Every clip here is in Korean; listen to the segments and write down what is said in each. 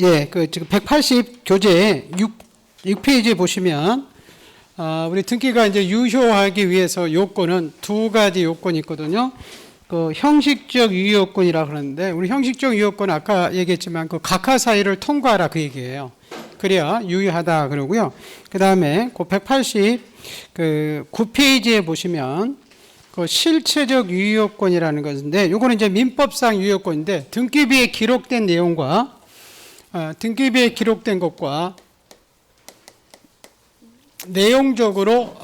예, 그 지금 180 교재 6페이지에 보시면 우리 등기가 이제 유효하기 위해서 요건은 두 가지 요건이 있거든요. 그 형식적 유효권이라 그러는데 우리 형식적 유효권 아까 얘기했지만 그 각하 사유를 통과하라 그 얘기예요. 그래야 유효하다 그러고요. 그 다음에 그 180 그 9페이지에 보시면 그 실체적 유효권이라는 것인데 요거는 이제 민법상 유효권인데 등기부에 기록된 내용과 등기부에 기록된 것과 내용적으로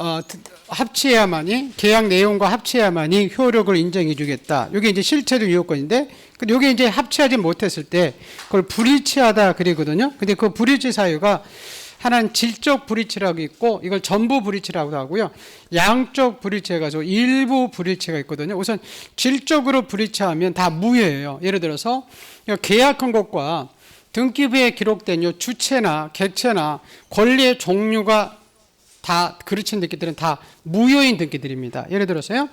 합치해야만이 계약 내용과 합치해야만이 효력을 인정해 주겠다. 이게 이제 실체적 유효권인데 이게 이제 합치하지 못했을 때 그걸 불일치하다 그러거든요. 근데 그 불일치 사유가 하나는 질적 불일치라고 있고 이걸 전부 불일치라고 하고요. 양적 불일치 해가지고 일부 불일치가 있거든요. 우선 질적으로 불일치하면 다 무효예요. 예를 들어서 계약한 것과 등기부에 기록된 요 주체나 객체나 권리의 종류가 다 그르친 등기들은 다 무효인 등기들입니다. 예를 들어서요.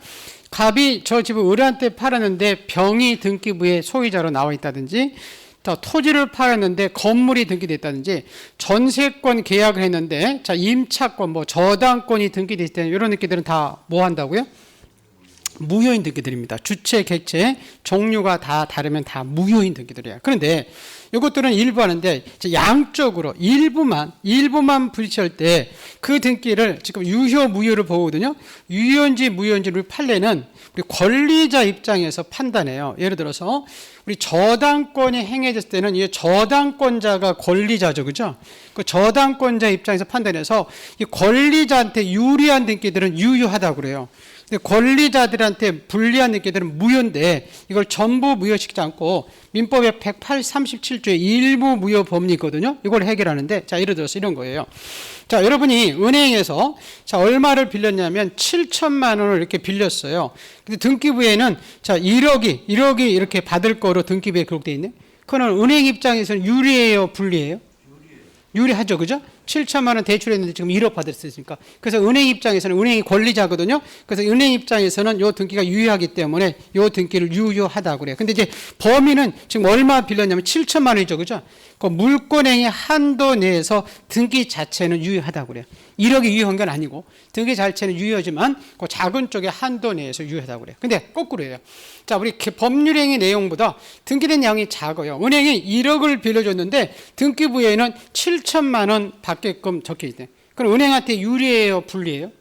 갑이 저 집을 을한테 팔았는데 병이 등기부에 소유자로 나와 있다든지 토지를 팔았는데 건물이 등기됐다든지 전세권 계약을 했는데 임차권 저당권이 등기됐을 때 이런 등기들은 다 뭐 한다고요? 무효인 등기들입니다. 주체, 객체, 종류가 다 다르면 다 무효인 등기들이에요. 그런데 이것들은 일부 하는데 양적으로 일부만 불일치할 때 그 등기를 지금 유효, 무효를 보거든요. 유효인지 무효인지를 판례는 우리 권리자 입장에서 판단해요. 예를 들어서 우리 저당권이 행해졌을 때는 이 저당권자가 권리자죠, 그죠? 그 저당권자 입장에서 판단해서 이 권리자한테 유리한 등기들은 유효하다고 그래요. 근데 권리자들한테 불리한 등기들은 무효인데 이걸 전부 무효시키지 않고 민법의 137조의 일부 무효 법리 있거든요. 이걸 해결하는데 예를 들어서 이런 거예요. 여러분이 은행에서 얼마를 빌렸냐면 7천만 원을 이렇게 빌렸어요. 근데 등기부에는 1억이 이렇게 받을 거로 등기부에 기록되어 있네. 그거는 은행 입장에서는 유리해요, 불리해요? 유리하죠, 그죠? 7천만 원 대출했는데 지금 1억 받았으니까. 그래서 은행 입장에서는 은행이 권리자거든요. 그래서 은행 입장에서는 요 등기가 유효하기 때문에 요 등기를 유효하다고 그래요. 근데 이제 범위는 지금 얼마 빌렸냐면 7천만 원이죠, 그죠? 그 물권행위 한도 내에서 등기 자체는 유효하다고 그래요. 1억이 유효한 건 아니고 등기 자체는 유효하지만 그 작은 쪽의 한도 내에서 유효하다고 그래요. 근데 거꾸로예요. 우리 법률행위 내용보다 등기된 양이 작아요. 은행이 1억을 빌려줬는데 등기부에는 7천만 원 받게끔 적혀 있대. 그럼 은행한테 유리해요, 불리해요?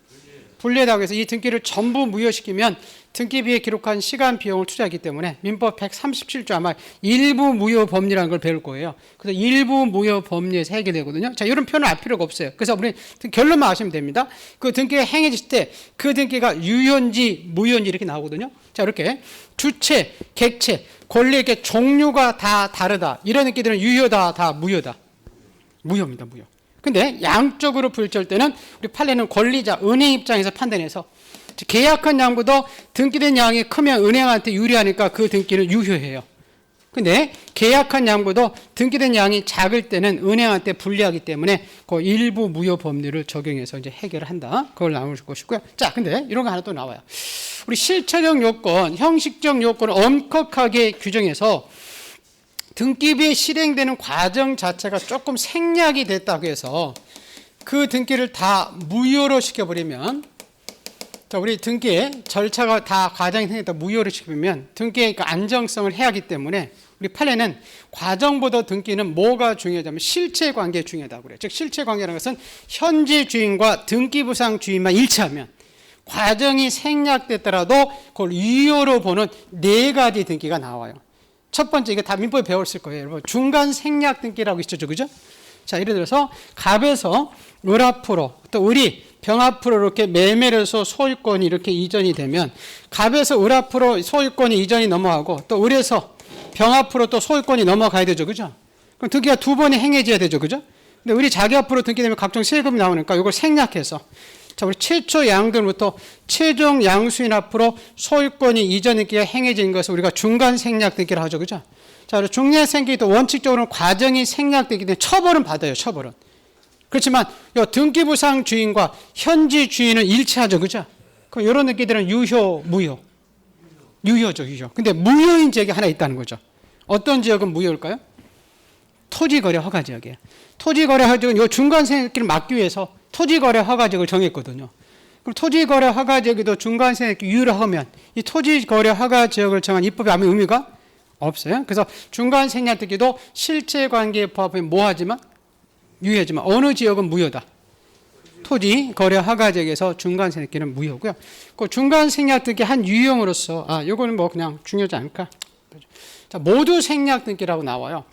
불리하다고 해서 이 등기를 전부 무효시키면 등기부에 기록한 시간 비용을 투자하기 때문에 민법 137조 아마 일부 무효 법리라는 걸 배울 거예요. 그래서 일부 무효 법리에서 해결되거든요. 이런 표현은 알 필요가 없어요. 그래서 우리 결론만 아시면 됩니다. 그 등기가 행해질 때 그 등기가 유효인지 무효인지 이렇게 나오거든요. 이렇게 주체, 객체, 권리의 종류가 다 다르다. 이런 등기들은 유효다, 다 무효다. 무효입니다, 무효. 근데 양적으로 불일치할 때는 우리 판례는 권리자, 은행 입장에서 판단해서 계약한 양보다 등기된 양이 크면 은행한테 유리하니까 그 등기는 유효해요. 근데 계약한 양보다 등기된 양이 작을 때는 은행한테 불리하기 때문에 그 일부 무효 법률을 적용해서 이제 해결을 한다. 그걸 나눌 것이고요. 근데 이런 거 하나 또 나와요. 우리 실체적 요건, 형식적 요건을 엄격하게 규정해서 등기부에 실행되는 과정 자체가 조금 생략이 됐다고 해서 그 등기를 다 무효로 시켜버리면 우리 등기의 절차가 다 과정이 생겼다 무효로 시키면 등기의 안정성을 해하기 때문에 우리 판례는 과정보다 등기는 뭐가 중요하냐면 실체관계가 중요하다고 그래요. 즉 실체관계라는 것은 현재 주인과 등기부상 주인만 일치하면 과정이 생략됐더라도 그걸 유효로 보는 네 가지 등기가 나와요. 첫 번째, 이게 다 민법에 배웠을 거예요. 여러분, 중간 생략 등기라고 있죠, 그죠? 예를 들어서 갑에서 을 앞으로 또 을이 병 앞으로 이렇게 매매를 해서 소유권이 이렇게 이전이 되면 갑에서 을 앞으로 소유권이 이전이 넘어가고 또 을에서 병 앞으로 또 소유권이 넘어가야 되죠, 그죠? 그럼 등기가 두 번이 행해져야 되죠, 그죠? 근데 을이 자기 앞으로 등기되면 각종 세금이 나오니까 이걸 생략해서 우리 최초 양들부터 최종 양수인 앞으로 소유권이 이전 등기가 행해진 것을 우리가 중간 생략 등기를 하죠, 그죠? 그리고 중간 생기도 원칙적으로는 과정이 생략되기 때문에 처벌은 받아요, 처벌은. 그렇지만 이 등기부상 주인과 현지 주인은 일치하죠, 그죠? 그럼 이런 등기들은 유효, 무효? 유효죠, 유효. 근데 무효인 지역이 하나 있다는 거죠. 어떤 지역은 무효일까요? 토지거래 허가지역이에요. 토지거래 허가지역은 이 중간 생략기를 막기 위해서 토지거래 허가지역을 정했거든요. 그럼 토지거래 허가지역에도 중간 생략기 유효를 하면 이 토지거래 허가지역을 정한 입법에 아무 의미가 없어요. 그래서 중간 생략기도 실제관계에 부합하면 뭐하지만 유효하지만 어느 지역은 무효다. 토지 거래 허가지역에서 중간 생략기는 무효고요. 그 중간 생략등기 한 유형으로서 요거는 뭐 그냥 중요하지 않을까? 자, 모두 생략등기라고 나와요.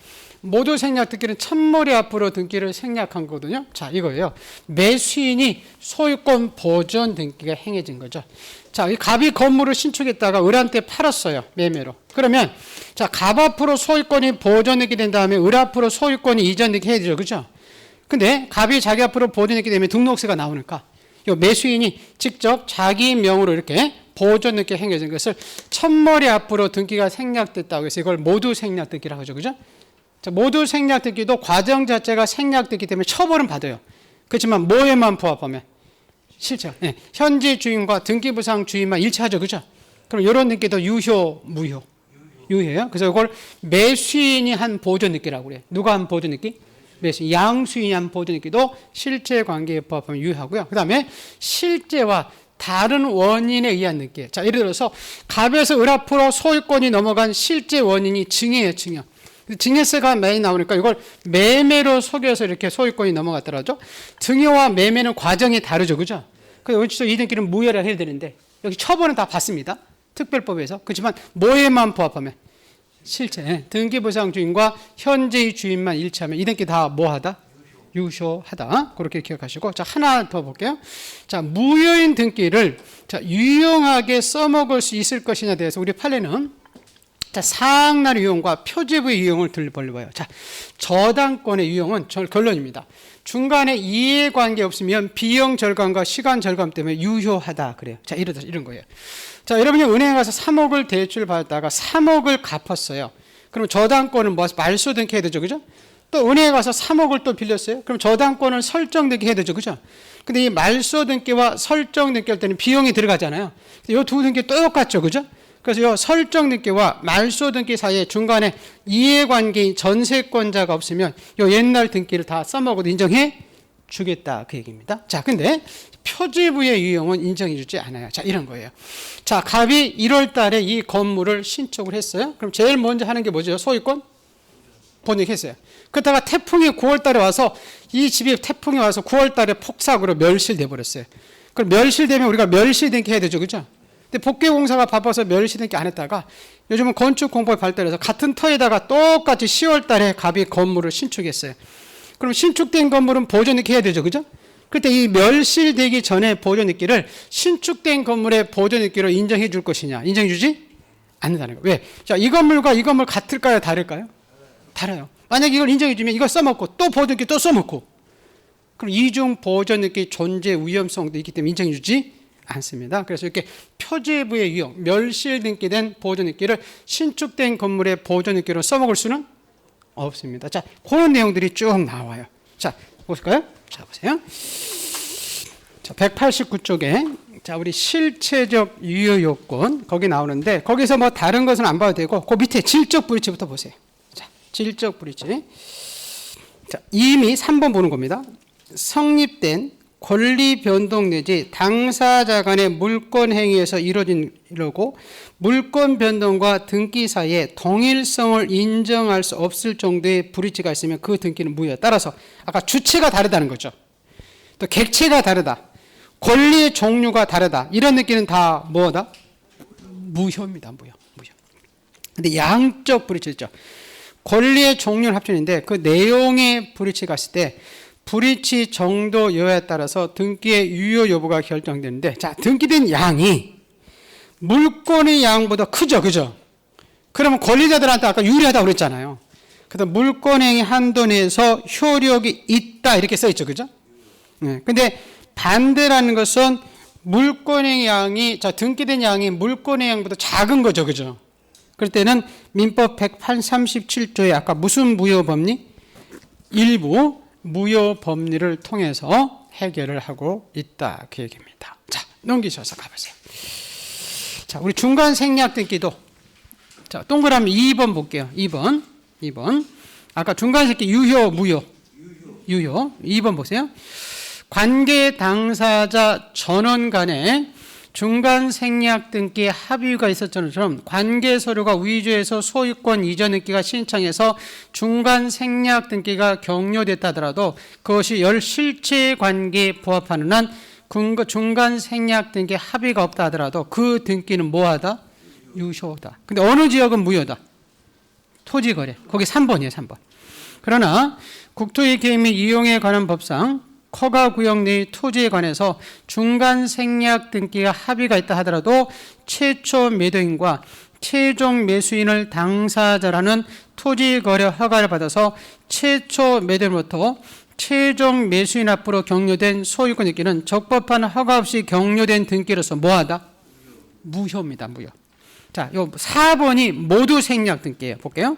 모두 생략등기는 첫머리 앞으로 등기를 생략한 거거든요. 자, 이거예요. 매수인이 소유권 보존 등기가 행해진 거죠. 자, 이 갑이 건물을 신축했다가 을한테 팔았어요. 매매로. 그러면 자, 갑 앞으로 소유권이 보존되게 된 다음에 을 앞으로 소유권이 이전되게 해야 되죠. 그죠? 근데 갑이 자기 앞으로 보존했기 때문에 등록세가 나오니까 이 매수인이 직접 자기 명으로 이렇게 보존등기 행해진 것을 첫머리 앞으로 등기가 생략됐다고 해서 이걸 모두 생략등기라고 하죠. 그죠? 자, 모두 생략등기도 과정 자체가 생략됐기 때문에 처벌은 받아요. 그렇지만 뭐에만 부합하면 실제 현재 주인과 등기부상 주인만 일치하죠. 그죠? 그럼 이런 등기도 유효, 무효? 유효예요. 그래서 이걸 매수인이 한 보존등기라고 그래요. 누가 한 보존등기? 매수인, 양수인이 한 보존등기도 실제 관계에 부합하면 유효하고요. 그 다음에 실제와 다른 원인에 의한 등기. 자, 예를 들어서 갑에서 을 앞으로 소유권이 넘어간 실제 원인이 증여예요, 증여. 증여세가 많이 나오니까 이걸 매매로 속여서 이렇게 소유권이 넘어갔더라도 증여와 매매는 과정이 다르죠, 그죠? 그래서 여기서 이 등기는 무효라 해야 되는데 여기 처벌은 다 받습니다. 특별법에서. 그렇지만 뭐에만 부합하면 실제 등기부상 주인과 현재의 주인만 일치하면 이 등기 다 뭐하다? 유효하다. 그렇게 기억하시고, 자, 하나 더 볼게요. 자, 무효인 등기를 자, 유용하게 써먹을 수 있을 것이냐에 대해서 우리 판례는 자, 사항날 유형과 표제부의 유형을 들려봐요. 자, 저당권의 유형은 결론입니다. 중간에 이해관계 없으면 비용 절감과 시간 절감 때문에 유효하다 그래요. 자, 이런 거예요. 자, 여러분이 은행에 가서 3억을 대출 받았다가 3억을 갚았어요. 그럼 저당권은 뭐 말소 등기해야 되죠, 그죠? 또 은행에 가서 3억을 또 빌렸어요. 그럼 저당권을 설정 등기해야 되죠, 그죠? 근데 이 말소 등기와 설정 등기할 때는 비용이 들어가잖아요. 이 두 등기 똑같죠, 그죠? 그래서 이 설정 등기와 말소 등기 사이에 중간에 이해관계인 전세권자가 없으면 이 옛날 등기를 다 써먹어도 인정해 주겠다 그 얘기입니다. 자, 근데 표제부의 유형은 인정해 주지 않아요. 자, 이런 거예요. 자, 갑이 1월 달에 이 건물을 신축을 했어요. 그럼 제일 먼저 하는 게 뭐죠? 소유권 번역했어요. 그러다가 태풍이 9월 달에 와서 이 집이 태풍이 와서 9월 달에 폭삭으로 멸실돼 버렸어요. 그럼 멸실되면 우리가 멸실등기 해야 되죠, 그죠? 근데 복개공사가 바빠서 멸실등기 안 했다가 요즘은 건축 공법이 발달해서 같은 터에다가 똑같이 10월 달에 갑이 건물을 신축했어요. 그럼 신축된 건물은 보존등기 해야 되죠, 그죠? 그때 이 멸실되기 전에 보존등기를 신축된 건물의 보존등기로 인정해 줄 것이냐, 인정해 주지 않는다는 거예요. 왜? 자, 이 건물과 이 건물 같을까요, 다를까요? 달라요. 만약에 이걸 인정해 주면 이걸 써먹고 또 보존등기 또 써먹고 그럼 이중 보존등기 존재 위험성도 있기 때문에 인정해 주지 않습니다. 그래서 이렇게 표제부의 유형, 멸실등기된 보존등기를 신축된 건물의 보존등기로 써먹을 수는 없습니다. 자, 그런 내용들이 쭉 나와요. 자, 볼까요? 자, 보세요. 자, 189쪽에 자, 우리 실체적 유효 요건 거기 나오는데 거기서 뭐 다른 것은 안 봐도 되고 그 밑에 질적 불이치부터 보세요. 자, 질적 불이치. 자, 이미 3번 보는 겁니다. 성립된 권리 변동 내지 당사자 간의 물권 행위에서 이루어진 물권 변동과 등기 사이에 동일성을 인정할 수 없을 정도의 불이치가 있으면 그 등기는 무효야. 따라서 아까 주체가 다르다는 거죠. 또 객체가 다르다. 권리의 종류가 다르다. 이런 등기는 다 뭐다? 무효입니다. 무효. 근데 양적 불이치죠. 권리의 종류를 합치는데 그 내용의 불이치가 있을 때 불이치 정도 여하에 따라서 등기의 유효 여부가 결정되는데, 자, 등기된 양이 물권의 양보다 크죠, 그죠? 그러면 권리자들한테 아까 유리하다고 그랬잖아요. 그래서 물권행위 한도 내에서 효력이 있다 이렇게 써 있죠, 그죠? 네. 근데 반대라는 것은 물권행위 양이, 자, 등기된 양이 물권의 양보다 작은 거죠, 그죠? 그럴 때는 민법 137조에 아까 무슨 무효 법리? 일부 무효 법리를 통해서 해결을 하고 있다 그 얘기입니다. 자, 넘기셔서 가보세요. 자, 우리 중간 생략 등기도 자, 동그라미 2번 볼게요. 2번 아까 중간 새끼 유효, 무효? 유효. 2번 보세요. 관계 당사자 전원 간에 중간 생략 등기 합의가 있었던 것처럼 관계 서류가 위조해서 소유권 이전 등기가 신청해서 중간 생략 등기가 격려됐다 하더라도 그것이 실체 관계에 부합하는 한 중간 생략 등기 합의가 없다 하더라도 그 등기는 뭐하다? 유효다. 근데 어느 지역은 무효다? 토지거래. 거기 3번이에요, 3번. 그러나 국토의 개입 및 이용에 관한 법상 허가구역 내의 토지에 관해서 중간 생략 등기가 합의가 있다 하더라도 최초 매도인과 최종 매수인을 당사자라는 토지거래 허가를 받아서 최초 매도인으로부터 최종 매수인 앞으로 격려된 소유권 등기는 적법한 허가 없이 격려된 등기로서 뭐하다? 무효입니다. 무효. 자, 요 4번이 모두 생략 등기예요. 볼게요.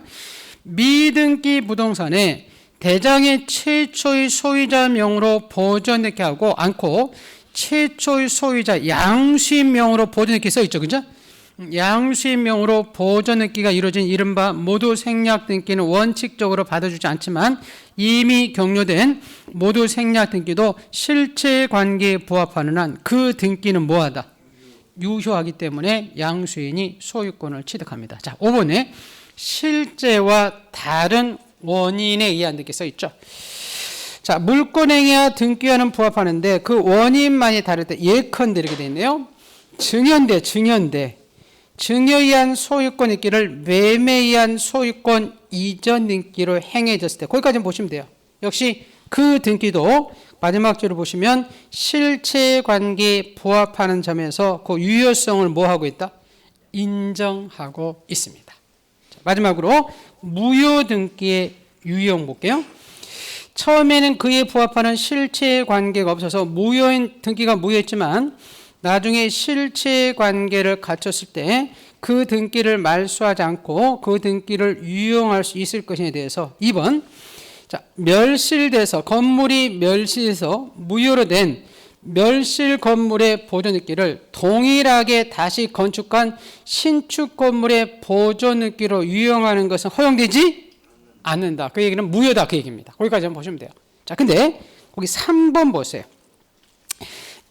미등기 부동산에 대장의 최초의 소유자 명으로 보존등기 하고 않고 최초의 소유자 양수인 명으로 보존등기 써 있죠. 그죠? 양수인 명으로 보존등기가 이루어진 이른바 모두 생략 등기는 원칙적으로 받아주지 않지만 이미 격려된 모두 생략 등기도 실체 관계에 부합하는 한 그 등기는 뭐하다? 유효하기 때문에 양수인이 소유권을 취득합니다. 자, 5번에 실제와 다른 원인에 의한 등기 써 있죠. 자, 물권행위와 등기와는 부합하는데 그 원인만이 다를 때 예컨대 이렇게 돼 있네요. 증여에 의한 소유권 등기를 매매에 의한 소유권 이전 등기로 행해졌을 때 거기까지 보시면 돼요. 역시 그 등기도 마지막 줄을 보시면 실체 관계에 부합하는 점에서 그 유효성을 뭐하고 있다? 인정하고 있습니다. 자, 마지막으로 무효 등기의 유형 볼게요. 처음에는 그에 부합하는 실체 관계가 없어서 무효인 등기가 무효했지만 나중에 실체 관계를 갖췄을 때 그 등기를 말소하지 않고 그 등기를 유용할 수 있을 것에 대해서 2번 자, 멸실돼서 건물이 멸실해서 무효로 된 멸실 건물의 보존 등기를 동일하게 다시 건축한 신축 건물의 보존 등기로 유용하는 것은 허용되지 않는다. 그 얘기는 무효다. 그 얘기입니다. 거기까지 한번 보시면 돼요. 자, 근데 거기 3번 보세요.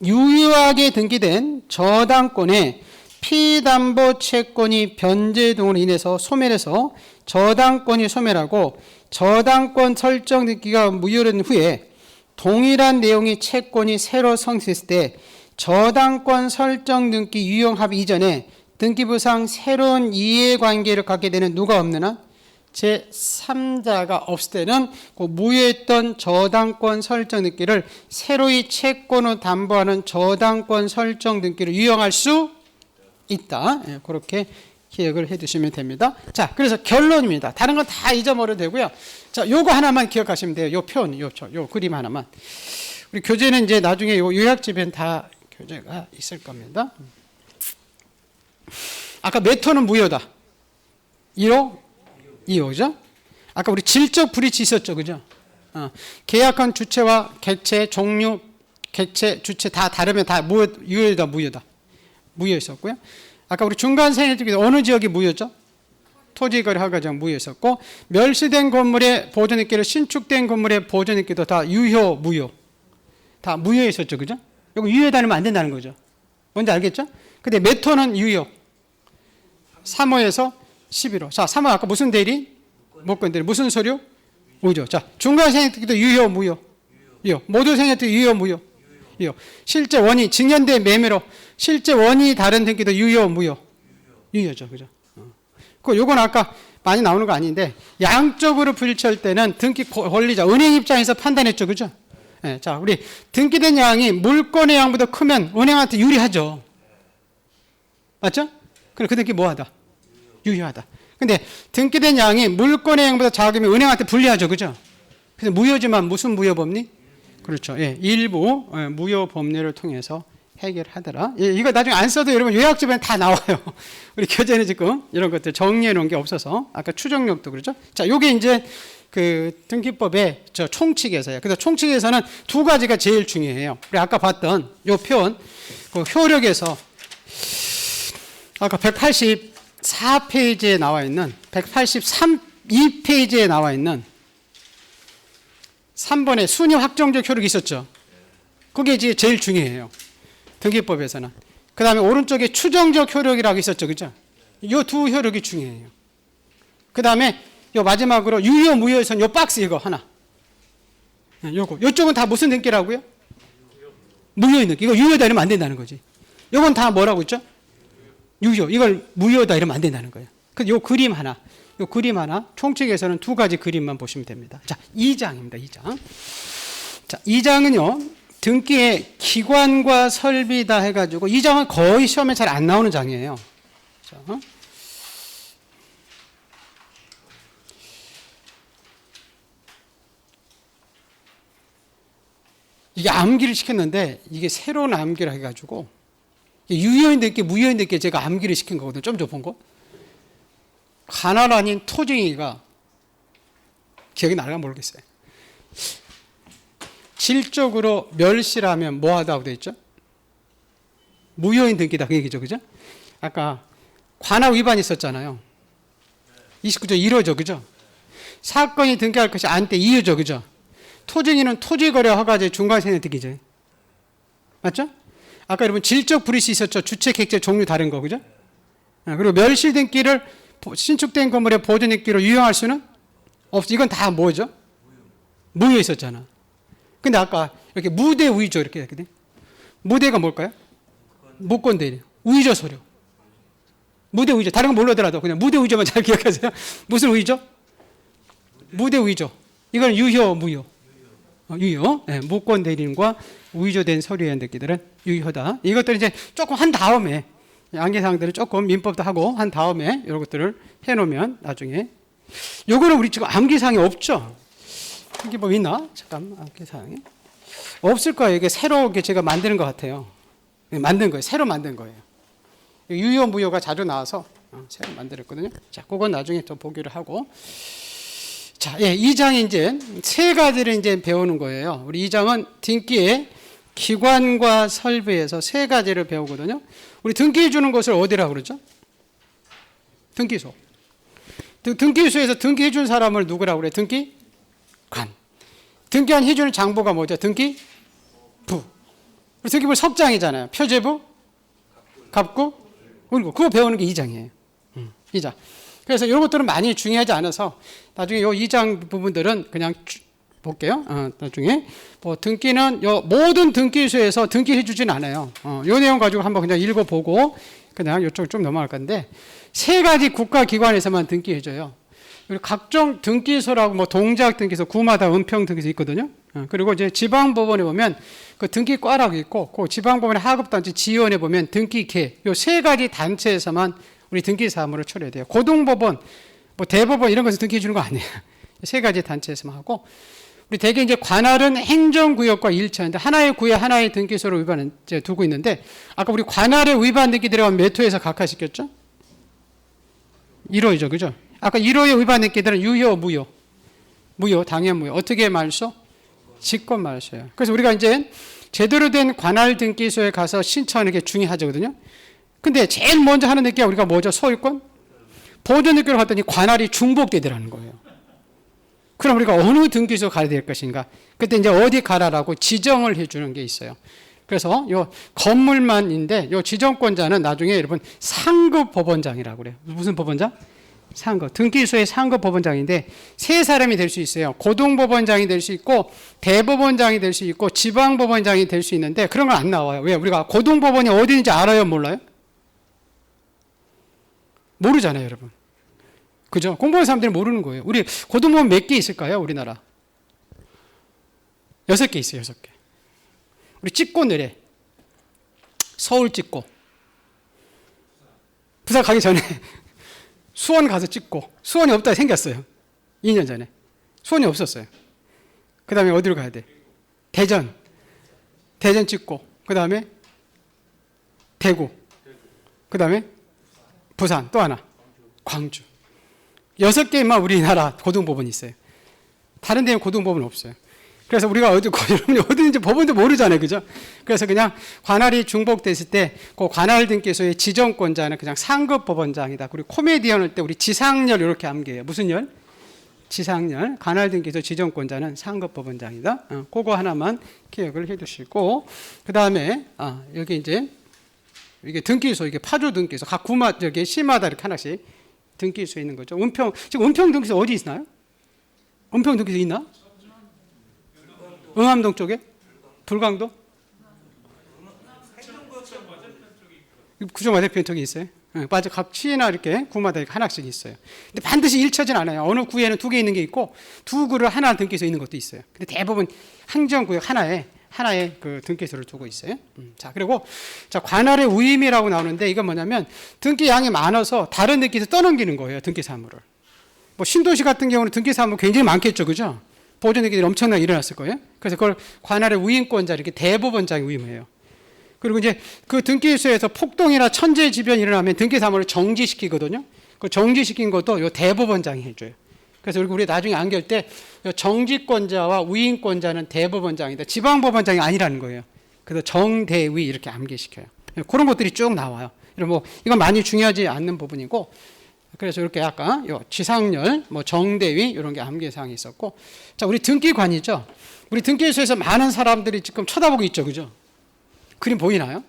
유효하게 등기된 저당권에 피담보 채권이 변제 등으로 인해서 소멸해서 저당권이 소멸하고 저당권 설정 등기가 무효된 후에 동일한 내용의 채권이 새로 성립했을 때 저당권 설정 등기 유용 합의 이전에 등기부상 새로운 이해관계를 갖게 되는 누가 없는 한 제3자가 없을 때는 그 무효했던 저당권 설정 등기를 새로이 채권을 담보하는 저당권 설정 등기를 유용할 수 있다. 예, 그렇게 기억을 해 두시면 됩니다. 자, 그래서 결론입니다. 다른 건 다 잊어버려도 되고요. 자, 요거 하나만 기억하시면 돼요. 요 표현, 요 그림 하나만. 우리 교재는 이제 나중에 요 요약집엔 다 교재가 있을 겁니다. 아까 매토는 무효다. 1호, 2호죠? 아까 우리 질적 불이치 있었죠. 그죠? 계약한 주체와 객체, 종류, 객체, 주체 다 다르면 다 유효다, 무효다. 무효 있었고요. 아까 우리 중간 생애 중에 어느 지역이 무효죠? 토지거래 허가장 무효 있었고, 멸시된 건물의 보존등기를 신축된 건물의 보존등기도 다 유효, 무효. 다 무효 있었죠. 그죠? 이거 유효에 다니면 안 된다는 거죠. 뭔지 알겠죠? 근데 매토는 유효. 3호에서 11호. 자, 3호 아까 무슨 대리? 목권 대리. 무슨 서류? 무효. 자, 중간 생애특기도 유효, 무효. 유효. 모두 생애특기 유효, 무효. 유효. 실제 원이 증여된 매매로 실제 원이 다른 등기도 유효, 무효. 유효죠. 그죠? 요건 아까 많이 나오는 거 아닌데 양쪽으로 불일치할 때는 등기 권리자 은행 입장에서 판단했죠. 그죠? 네, 자, 우리 등기된 양이 물권의 양보다 크면 은행한테 유리하죠. 맞죠? 그럼 그 등기 뭐하다? 유효하다. 근데 등기된 양이 물권의 양보다 작으면 은행한테 불리하죠. 그죠? 그래서 무효지만 무슨 무효법리? 그렇죠. 예, 일부 무효 법리를 통해서 해결하더라. 예, 이거 나중에 안 써도 여러분 요약집에 다 나와요. 우리 교재는 지금 이런 것들 정리해 놓은 게 없어서 아까 추정력도 그렇죠. 자, 요게 이제 그 등기법의 저 총칙에서요. 그래서 총칙에서는 두 가지가 제일 중요해요. 우리 아까 봤던 요 표현 그 효력에서 아까 184페이지에 나와 있는 183페이지에 나와 있는 3번에 순위 확정적 효력이 있었죠. 그게 이제 제일 중요해요. 등기법에서는. 그 다음에 오른쪽에 추정적 효력이라고 있었죠. 그죠? 이 두 효력이 중요해요. 그 다음에 요 마지막으로 유효, 무효에서는 요 박스 이거 하나. 요거. 요쪽은 다 무슨 등기라고요? 무효인 등기. 이거 유효다 이러면 안 된다는 거지. 요건 다 뭐라고 있죠? 유효. 이걸 무효다 이러면 안 된다는 거예요. 그 요 그림 하나. 요 그림 하나. 총칙에서는 두 가지 그림만 보시면 됩니다. 자, 2장입니다. 2장. 자, 2장은요. 등기의 기관과 설비다 해가지고 이 장은 거의 시험에 잘 안 나오는 장이에요. 자, 이게 암기를 시켰는데 이게 새로운 암기를 해가지고 유효인 등기, 무효인 등기 제가 암기를 시킨 거거든요. 좀 좁은 거. 관할 아닌 토징이가 기억이 나가 모르겠어요. 질적으로 멸시라면 뭐하다고 되어 있죠? 무효인 등기다 그 얘기죠. 그죠? 아까 관할 위반이 있었잖아요. 29조 1호죠. 그죠? 사건이 등기할 것이 안때 2호죠. 그죠? 토징이는 토지거래 허가제 중간세는 등기죠. 맞죠? 아까 여러분 질적 불이시 있었죠. 주체, 객체, 종류 다른 거. 그죠? 그리고 멸시 등기를 신축된 건물의 보존 등기로 유용할 수는 없어. 이건 다 뭐죠? 무효 있었잖아. 근데 아까 이렇게 무대 위조 이렇게 했거든요. 무대가 뭘까요? 무권 대리. 위조 서류. 무대 위조. 다른 건 모르더라도 그냥 무대 위조만 잘 기억하세요. 무슨 위조? 무대 위조. 이건 유효, 무효. 유효. 네, 무권 대리인과 위조된 서류의 등기들은 유효다. 이것들은 이제 조금 한 다음에 양계사항들을 조금 민법도 하고 한 다음에 이런 것들을 해놓으면 나중에 요거는 우리 지금 암기사항이 없죠? 이게 뭐 있나? 잠깐 암기사항이 없을 거예요. 이게 새로 제가 만드는 것 같아요. 만든 거예요. 새로 만든 거예요. 유효 무효가 자주 나와서 새로 만들었거든요. 자, 그건 나중에 또 보기를 하고. 자, 예, 2장이 이제 세 가지를 이제 배우는 거예요. 우리 2장은 등기의 기관과 설비에서 세 가지를 배우거든요. 우리 등기해 주는 것을 어디라고 그러죠? 등기소. 등기소에서 등기해 준 사람을 누구라고 그래요? 등기관. 등기관 해주는 장부가 뭐죠? 등기부. 우리 등기부 석장이잖아요. 표제부, 갑구, 울구. 그거 배우는 게 2장이에요. 2장. 그래서 이런 것들은 많이 중요하지 않아서 나중에 이 2장 부분들은 그냥 볼게요. 나중에 뭐 등기는 요 모든 등기소에서 등기해 주진 않아요. 요 내용 가지고 한번 그냥 읽어보고 그냥 이쪽으로 좀 넘어갈 건데 세 가지 국가기관에서만 등기해 줘요. 그리고 각종 등기소라고 뭐 동작 등기소, 구마다 은평 등기소 있거든요. 그리고 이제 지방법원에 보면 그 등기과라고 있고 그 지방법원의 하급단체 지원에 보면 등기계 요 세 가지 단체에서만 우리 등기 사무를 처리해야 돼요. 고등법원, 뭐 대법원 이런 것을 등기해 주는 거 아니에요. 세 가지 단체에서만 하고 우리 대개 이제 관할은 행정구역과 일치하는데 하나의 구에 하나의 등기소를 위반을 이제 두고 있는데 아까 우리 관할의 위반 등기 들어가면 몇 호에서 각하시켰죠? 1호이죠. 그죠? 아까 1호의 위반 등기들은 유효, 무효. 무효, 당연 무효. 어떻게 말소? 직권 말소예요. 그래서 우리가 이제 제대로 된 관할 등기소에 가서 신청하는 게 중요하거든요. 근데 제일 먼저 하는 등기가 우리가 뭐죠? 소유권? 보존 등기로 갔더니 관할이 중복되더라는 거예요. 그럼 우리가 어느 등기소 가야 될 것인가? 그때 이제 어디 가라라고 지정을 해주는 게 있어요. 그래서 요 건물만인데 요 지정권자는 나중에 여러분 상급 법원장이라고 그래요. 무슨 법원장? 상급. 등기소의 상급 법원장인데 세 사람이 될 수 있어요. 고등법원장이 될 수 있고 대법원장이 될 수 있고 지방법원장이 될 수 있는데 그런 건 안 나와요. 왜? 우리가 고등법원이 어디인지 알아요? 몰라요? 모르잖아요, 여러분. 그죠? 공부하는 사람들은 모르는 거예요. 우리 고등법원 몇 개 있을까요? 우리나라 6개 있어요. 6개. 우리 찍고 내래 서울 찍고 부산 가기 전에 수원 가서 찍고 수원이 없다 생겼어요. 2년 전에 수원이 없었어요. 그 다음에 어디로 가야 돼? 대전 찍고 그 다음에 대구 그 다음에 부산 또 하나 광주 6개만 우리나라 고등법원이 있어요. 다른 데는 고등법원 없어요. 그래서 우리가 여러분이 어디인지 법원도 모르잖아요. 그죠? 그래서 그냥 관할이 중복됐을 때 그 관할 등기소의 지정권자는 그냥 상급 법원장이다. 그리고 코미디언 할 때 우리 지상열 이렇게 암기해요. 무슨 열? 지상렬, 관할 등기소 지정권자는 상급법원장이다. 그거 하나만 기억을 해두시고, 그 다음에 여기 이제 이게 등기소, 이게 파주 등기소, 각 구마 저기 시마다 이렇게 하나씩 등기소 있는 거죠. 지금 은평 등기소 어디 있나요? 은평 등기소 있나? 응암동 쪽에? 불광도? 구청 맞은편 쪽에 있어요. 맞아, 각 시나 이렇게 구마다 이렇게 하나씩 있어요. 근데 반드시 일처진 않아요. 어느 구에는 2개 있는 게 있고 2구를 하나 등기소 있는 것도 있어요. 근데 대부분 행정구역 하나에 그 등기소를 두고 있어요. 자, 그리고 자, 관할의 우임이라고 나오는데 이건 뭐냐면 등기 양이 많아서 다른 등기소 떠넘기는 거예요. 등기 사무를. 뭐 신도시 같은 경우는 등기 사무 굉장히 많겠죠, 그죠? 보존 등기들이 엄청나게 일어났을 거예요. 그래서 그걸 관할의 우임권자 이렇게 대법원장이 우임해요. 그리고 이제 그 등기소에서 폭동이나 천재지변이 일어나면 등기사무를 정지시키거든요. 그 정지시킨 것도 요 대법원장이 해줘요. 그래서 우리 나중에 안결 때 정지권자와 우임권자는 대법원장이다. 지방법원장이 아니라는 거예요. 그래서 정대위 이렇게 암기시켜요. 그런 것들이 쭉 나와요. 뭐 이건 많이 중요하지 않는 부분이고, 그래서 이렇게 아까 지상렬, 뭐 정대위 이런 게 암기사항이 있었고, 자, 우리 등기관이죠. 우리 등기소에서 많은 사람들이 지금 쳐다보고 있죠, 그죠? 그림 보이나요?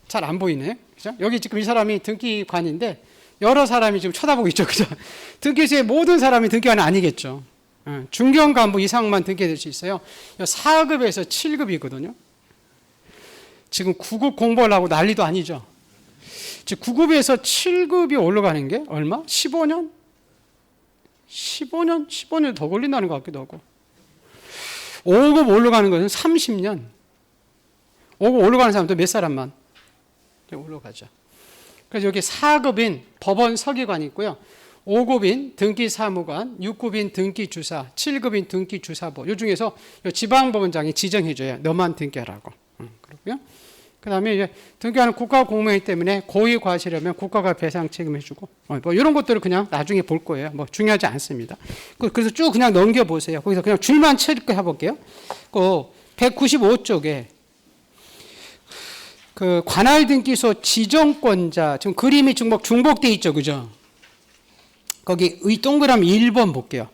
잘 안 보이네. 그죠? 여기 지금 이 사람이 등기관인데 여러 사람이 지금 쳐다보고 있죠. 그죠? 등기소의 모든 사람이 등기관은 아니겠죠. 중견간부 이상만 등기될 수 있어요. 4급에서 7급이거든요. 지금 9급 공부를 하고 난리도 아니죠. 즉 9급에서 7급이 올라가는 게 얼마? 15년? 15년 더 걸린다는 것 같기도 하고. 5급 올라가는 것은 30년. 5급 올라가는 사람도 몇 사람만 올라가죠. 그래서 여기 4급인 법원 서기관이 있고요. 5급인 등기사무관, 6급인 등기주사, 7급인 등기주사부. 이 중에서 지방법원장이 지정해줘요. 너만 등기하라고. 그렇고요. 그 다음에 이제 등기하는 국가공무원이기 때문에 고의 과실하면 국가가 배상 책임해주고, 뭐 이런 것들을 그냥 나중에 볼 거예요. 뭐 중요하지 않습니다. 그래서 쭉 그냥 넘겨보세요. 거기서 그냥 줄만 체크해 볼게요. 그 195쪽에 그 관할등기소 지정권자, 지금 그림이 중복되어 있죠, 그죠? 거기 의 동그라미 1번 볼게요.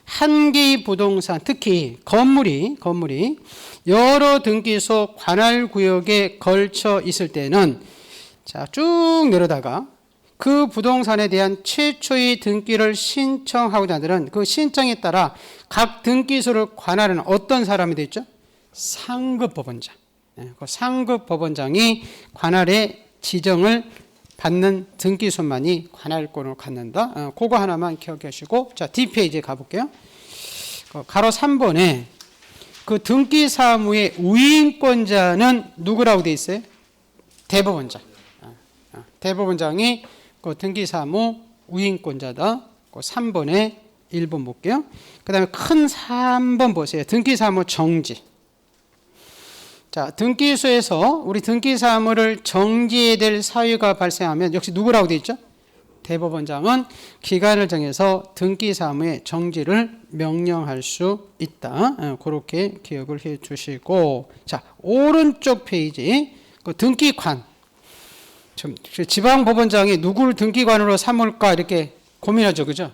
한 개의 부동산, 특히 건물이 여러 등기소 관할구역에 걸쳐 있을 때는, 자, 쭉 내려다가 그 부동산에 대한 최초의 등기를 신청하고자 하는 그 신청에 따라 각 등기소를 관할하는 어떤 사람이 되죠? 상급법원장. 그 상급법원장이 관할의 지정을 받는 등기소만이 관할권을 갖는다. 그거 하나만 기억하시고, 자, D페이지에 가볼게요. 가로 3번에 그 등기사무의 우임권자는 누구라고 돼 있어요? 대법원장. 대법원장이 그 등기사무 우임권자다. 그 3번에 1번 볼게요. 그 다음에 큰 3번 보세요. 등기사무 정지. 자, 등기소에서 우리 등기사무를 정지해야 될 사유가 발생하면 역시 누구라고 되어 있죠? 대법원장은 기간을 정해서 등기사무의 정지를 명령할 수 있다. 그렇게 기억을 해 주시고, 자, 오른쪽 페이지 그 등기관. 지방법원장이 누구를 등기관으로 삼을까 이렇게 고민하죠, 그죠?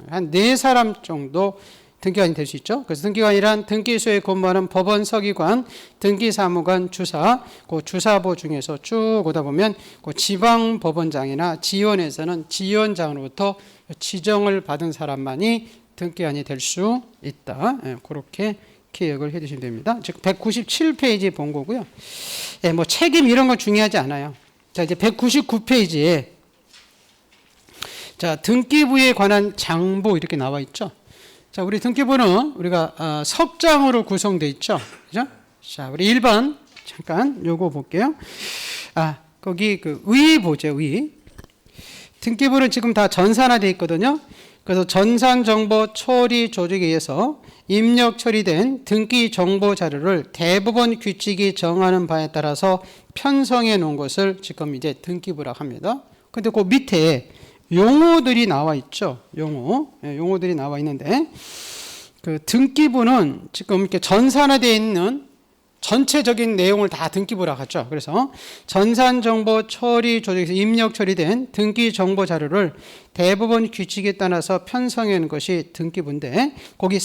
한 4사람 정도 등기관이 될 수 있죠. 그래서 등기관이란 등기소에 근무하는 법원 서기관, 등기사무관, 주사, 그 주사부 중에서 쭉 오다 보면 그 지방법원장이나 지원에서는 지원장으로부터 지정을 받은 사람만이 등기관이 될 수 있다. 그렇게 기억을 해주시면 됩니다. 즉 197페이지 본 거고요. 뭐 책임 이런 건 중요하지 않아요. 자, 이제 199페이지에 자, 등기부에 관한 장부 이렇게 나와 있죠. 자, 우리 등기부는 우리가 석장으로 구성되어 있죠. 그죠? 자, 우리 1번 잠깐 요거 볼게요. 거기 그 의 보죠, 의. 등기부는 지금 다 전산화되어 있거든요. 그래서 전산정보 처리 조직에 의해서 입력 처리된 등기 정보 자료를 대법원 규칙이 정하는 바에 따라서 편성해 놓은 것을 지금 이제 등기부라고 합니다. 근데 그 밑에 용어들이 나와 있죠. 용어들이 나와 있는데, 그 등기부는 지금 이렇게 전산화되어 있는 전체적인 내용을 다 등기부라고 하죠. 그래서 전산정보 처리 조정에서 입력 처리된 등기 정보 자료를 대법원 규칙에 따라서 편성해 놓은 것이 등기부인데 거기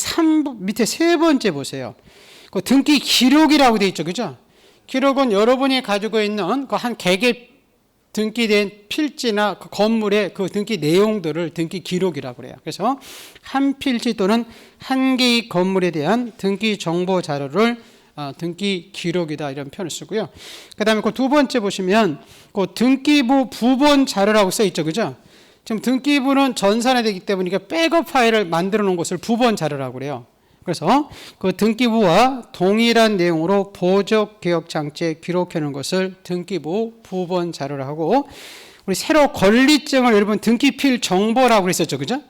밑에 세 번째 보세요. 그 등기 기록이라고 되어 있죠. 그죠? 기록은 여러분이 가지고 있는 그 한 개개 등기된 필지나 그 건물의 그 등기 내용들을 등기 기록이라고 그래요. 그래서 한 필지 또는 한 개의 건물에 대한 등기 정보 자료를 등기 기록이다 이런 표현을 쓰고요. 그 다음에 그 두 번째 보시면 그 등기부 부본 자료라고 써 있죠. 그죠? 지금 등기부는 전산화 되기 때문에 백업 파일을 만들어 놓은 것을 부본 자료라고 그래요. 그래서 그 등기부와 동일한 내용으로 보적 개혁 장치에 기록해 놓은 것을 등기부 부본 자료라고 하고 우리 새로 권리증을 여러분 등기필 정보라고 그랬었죠. 그죠?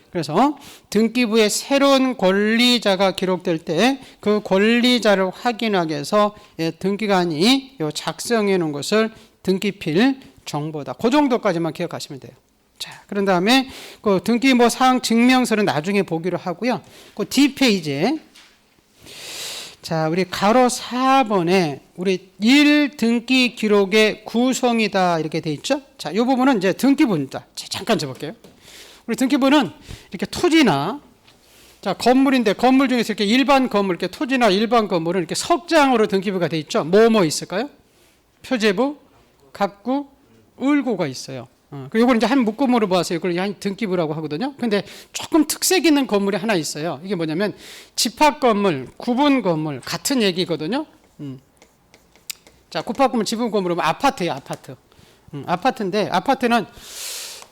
그래서 등기부에 새로운 권리자가 기록될 때 그 권리자를 확인하기 위해서 등기관이 작성해 놓은 것을 등기필 정보다. 그 정도까지만 기억하시면 돼요. 자, 그런 다음에 그 등기부 사항 증명서는 나중에 보기로 하고요. 그 뒷페이지에 자, 우리 가로 4번에 우리 1등기 기록의 구성이다 이렇게 돼 있죠. 자, 이 부분은 이제 등기부입니다. 잠깐 줘볼게요. 우리 등기부는 이렇게 토지나 자, 건물인데 건물 중에서 이렇게 일반 건물, 이렇게 토지나 일반 건물은 이렇게 석장으로 등기부가 돼 있죠. 뭐 있을까요? 표제부, 갑구, 을구가 있어요. 그리고 이걸 이제 한 묶음으로 모아서 이걸 한 등기부라고 하거든요. 근데 조금 특색 있는 건물이 하나 있어요. 이게 뭐냐면 집합 건물, 구분 건물 같은 얘기거든요. 자, 집합 건물, 지분 건물은 아파트예요, 아파트. 아파트인데 아파트는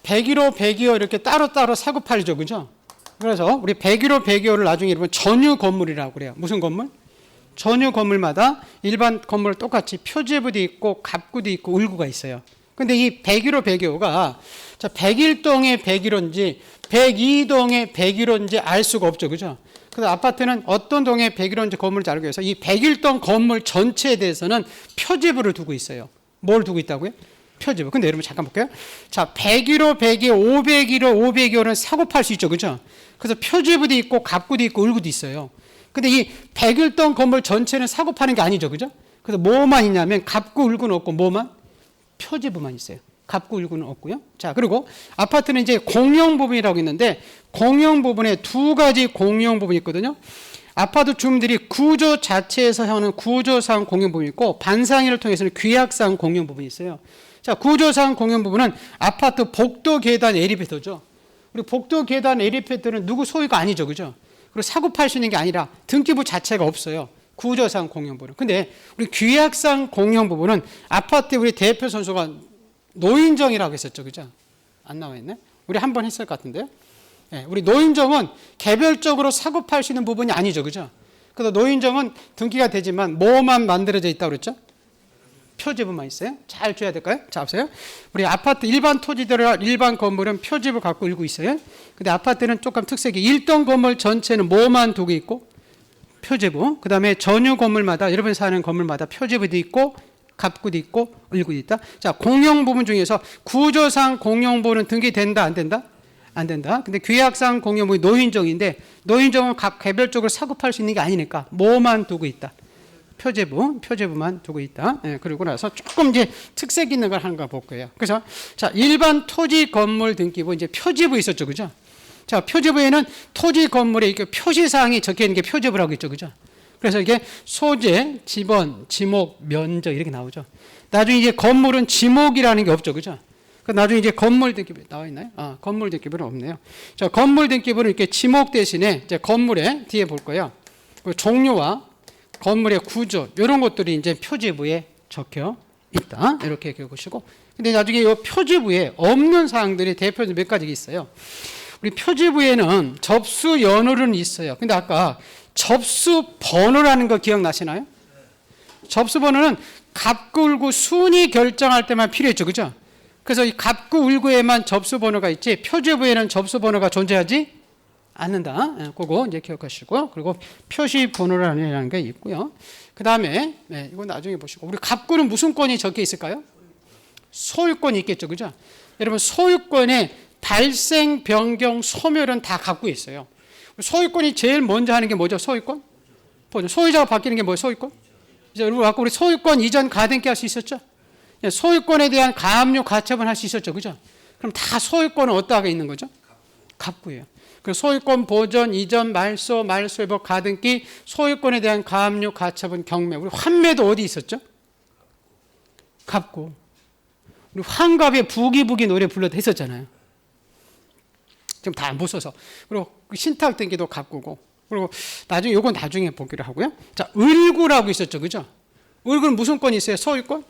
101호, 102호 이렇게 따로따로 사고 팔죠. 그죠? 그래서 우리 101호, 102호를 나중에 여러분 전유 건물이라고 그래요. 무슨 건물? 전유 건물마다 일반 건물 똑같이 표제부도 있고 갑구도 있고 을구가 있어요. 근데 이 101호, 102호가 101동의 101호인지 102동의 101호인지 알 수가 없죠. 그죠? 그래서 아파트는 어떤 동의 101호인지 건물을 알기 위해서 이 101동 건물 전체에 대해서는 표제부를 두고 있어요. 뭘 두고 있다고요? 표제부. 근데 여러분 잠깐 볼게요. 자, 101호, 102호, 501호, 502호는 사고 팔 수 있죠. 그죠? 그래서 표제부도 있고 갑구도 있고 을구도 있어요. 근데 이 101동 건물 전체는 사고 파는 게 아니죠. 그죠? 그래서 뭐만 있냐면 갑구, 을구는 없고 뭐만? 표제부만 있어요. 갑구, 을구는 없고요. 자, 그리고 아파트는 이제 공용 부분이라고 있는데 공용 부분에 두 가지 공용 부분이 있거든요. 아파트 주민들이 구조 자체에서 하는 구조상 공용 부분이 있고 반상회를 통해서는 규약상 공용 부분이 있어요. 자, 구조상 공용 부분은 아파트 복도 계단 엘리베이터죠. 우리 복도 계단 엘리베이터는 누구 소유가 아니죠. 그죠? 그리고 사고 팔 수 있는 게 아니라 등기부 자체가 없어요. 구조상 공용 부분. 근데 우리 규약상 공용 부분은 아파트 우리 대표 선수가 노인정이라고 했었죠. 그죠? 안 나와 있네. 우리 한 번 했을 것 같은데요. 네, 우리 노인정은 개별적으로 사고 팔 수 있는 부분이 아니죠. 그죠? 그래서 노인정은 등기가 되지만 뭐만 만들어져 있다고 그랬죠? 표제부만 있어요. 잘 줘야 될까요? 자, 보세요. 우리 아파트 일반 토지들 일반 건물은 표제부 갖고 읽고 있어요. 근데 아파트는 조금 특색이 1동 건물 전체는 뭐만 두고 있고 표제부. 그다음에 전유 건물마다 여러분 사는 건물마다 표제부도 있고 갑구도 있고 을구도 있다. 자, 공용 부분 중에서 구조상 공용 부분은 등기된다 안 된다? 안 된다. 근데 규약상 공용 부분이 노인정인데 노인정은 각 개별적으로 사고 팔 수 있는 게 아니니까 뭐만 두고 있다? 표제부만 두고 있다. 예, 그리고 나서 조금 이제 특색 있는 걸 하는가 볼 거예요. 그래서 자, 일반 토지 건물 등기부 이제 표제부 있었죠. 그죠? 자, 표제부에는 토지 건물에 이렇게 표시사항이 적혀 있는 게 표제부라고 있죠. 그죠? 그래서 이게 소재, 지번, 지목, 면적 이렇게 나오죠. 나중에 이제 건물은 지목이라는 게 없죠. 그죠? 나중에 이제 건물 등기부 나와 있나요? 건물 등기부는 없네요. 자, 건물 등기부는 이렇게 지목 대신에 이제 건물에 뒤에 볼 거예요. 그 종류와 건물의 구조 이런 것들이 이제 표제부에 적혀 있다. 이렇게 기억하시고. 근데 나중에 이 표제부에 없는 사항들이 대표적으로 몇 가지 있어요. 우리 표제부에는 접수 연호는 있어요. 근데 아까 접수 번호라는 거 기억나시나요? 접수 번호는 갑구, 을구 순위 결정할 때만 필요했죠. 그죠? 그래서 이 갑구, 을구에만 접수 번호가 있지 표제부에는 접수 번호가 존재하지 않는다. 그거 이제 기억하시고, 그리고 표시 번호라는 게 있고요. 그 다음에 이건 나중에 보시고, 우리 갑구는 무슨 권이 적혀 있을까요? 소유권이 있겠죠, 그죠? 여러분 소유권에 발생, 변경, 소멸은 다 갖고 있어요. 소유권이 제일 먼저 하는 게 뭐죠? 소유권? 소유자가 바뀌는 게 뭐예요? 소유권? 이제 여러분 아까 우리 소유권 이전 가등기 할 수 있었죠? 소유권에 대한 가압류 가처분 할 수 있었죠, 그죠? 그럼 다 소유권은 어디다가 있는 거죠? 갑구예요. 그 소유권 보전, 이전, 말소, 말소회복, 가등기, 소유권에 대한 가압류 가처분, 경매. 우리 환매도 어디 있었죠? 갑구. 우리 환갑의 부기부기 노래 불러도 했었잖아요. 지금 다 못 써서. 그리고 신탁 등기도 갑구고. 그리고 나중에 요건 나중에 보기로 하고요. 자, 을구라고 있었죠, 그죠? 을구는 무슨 권이 있어요? 소유권?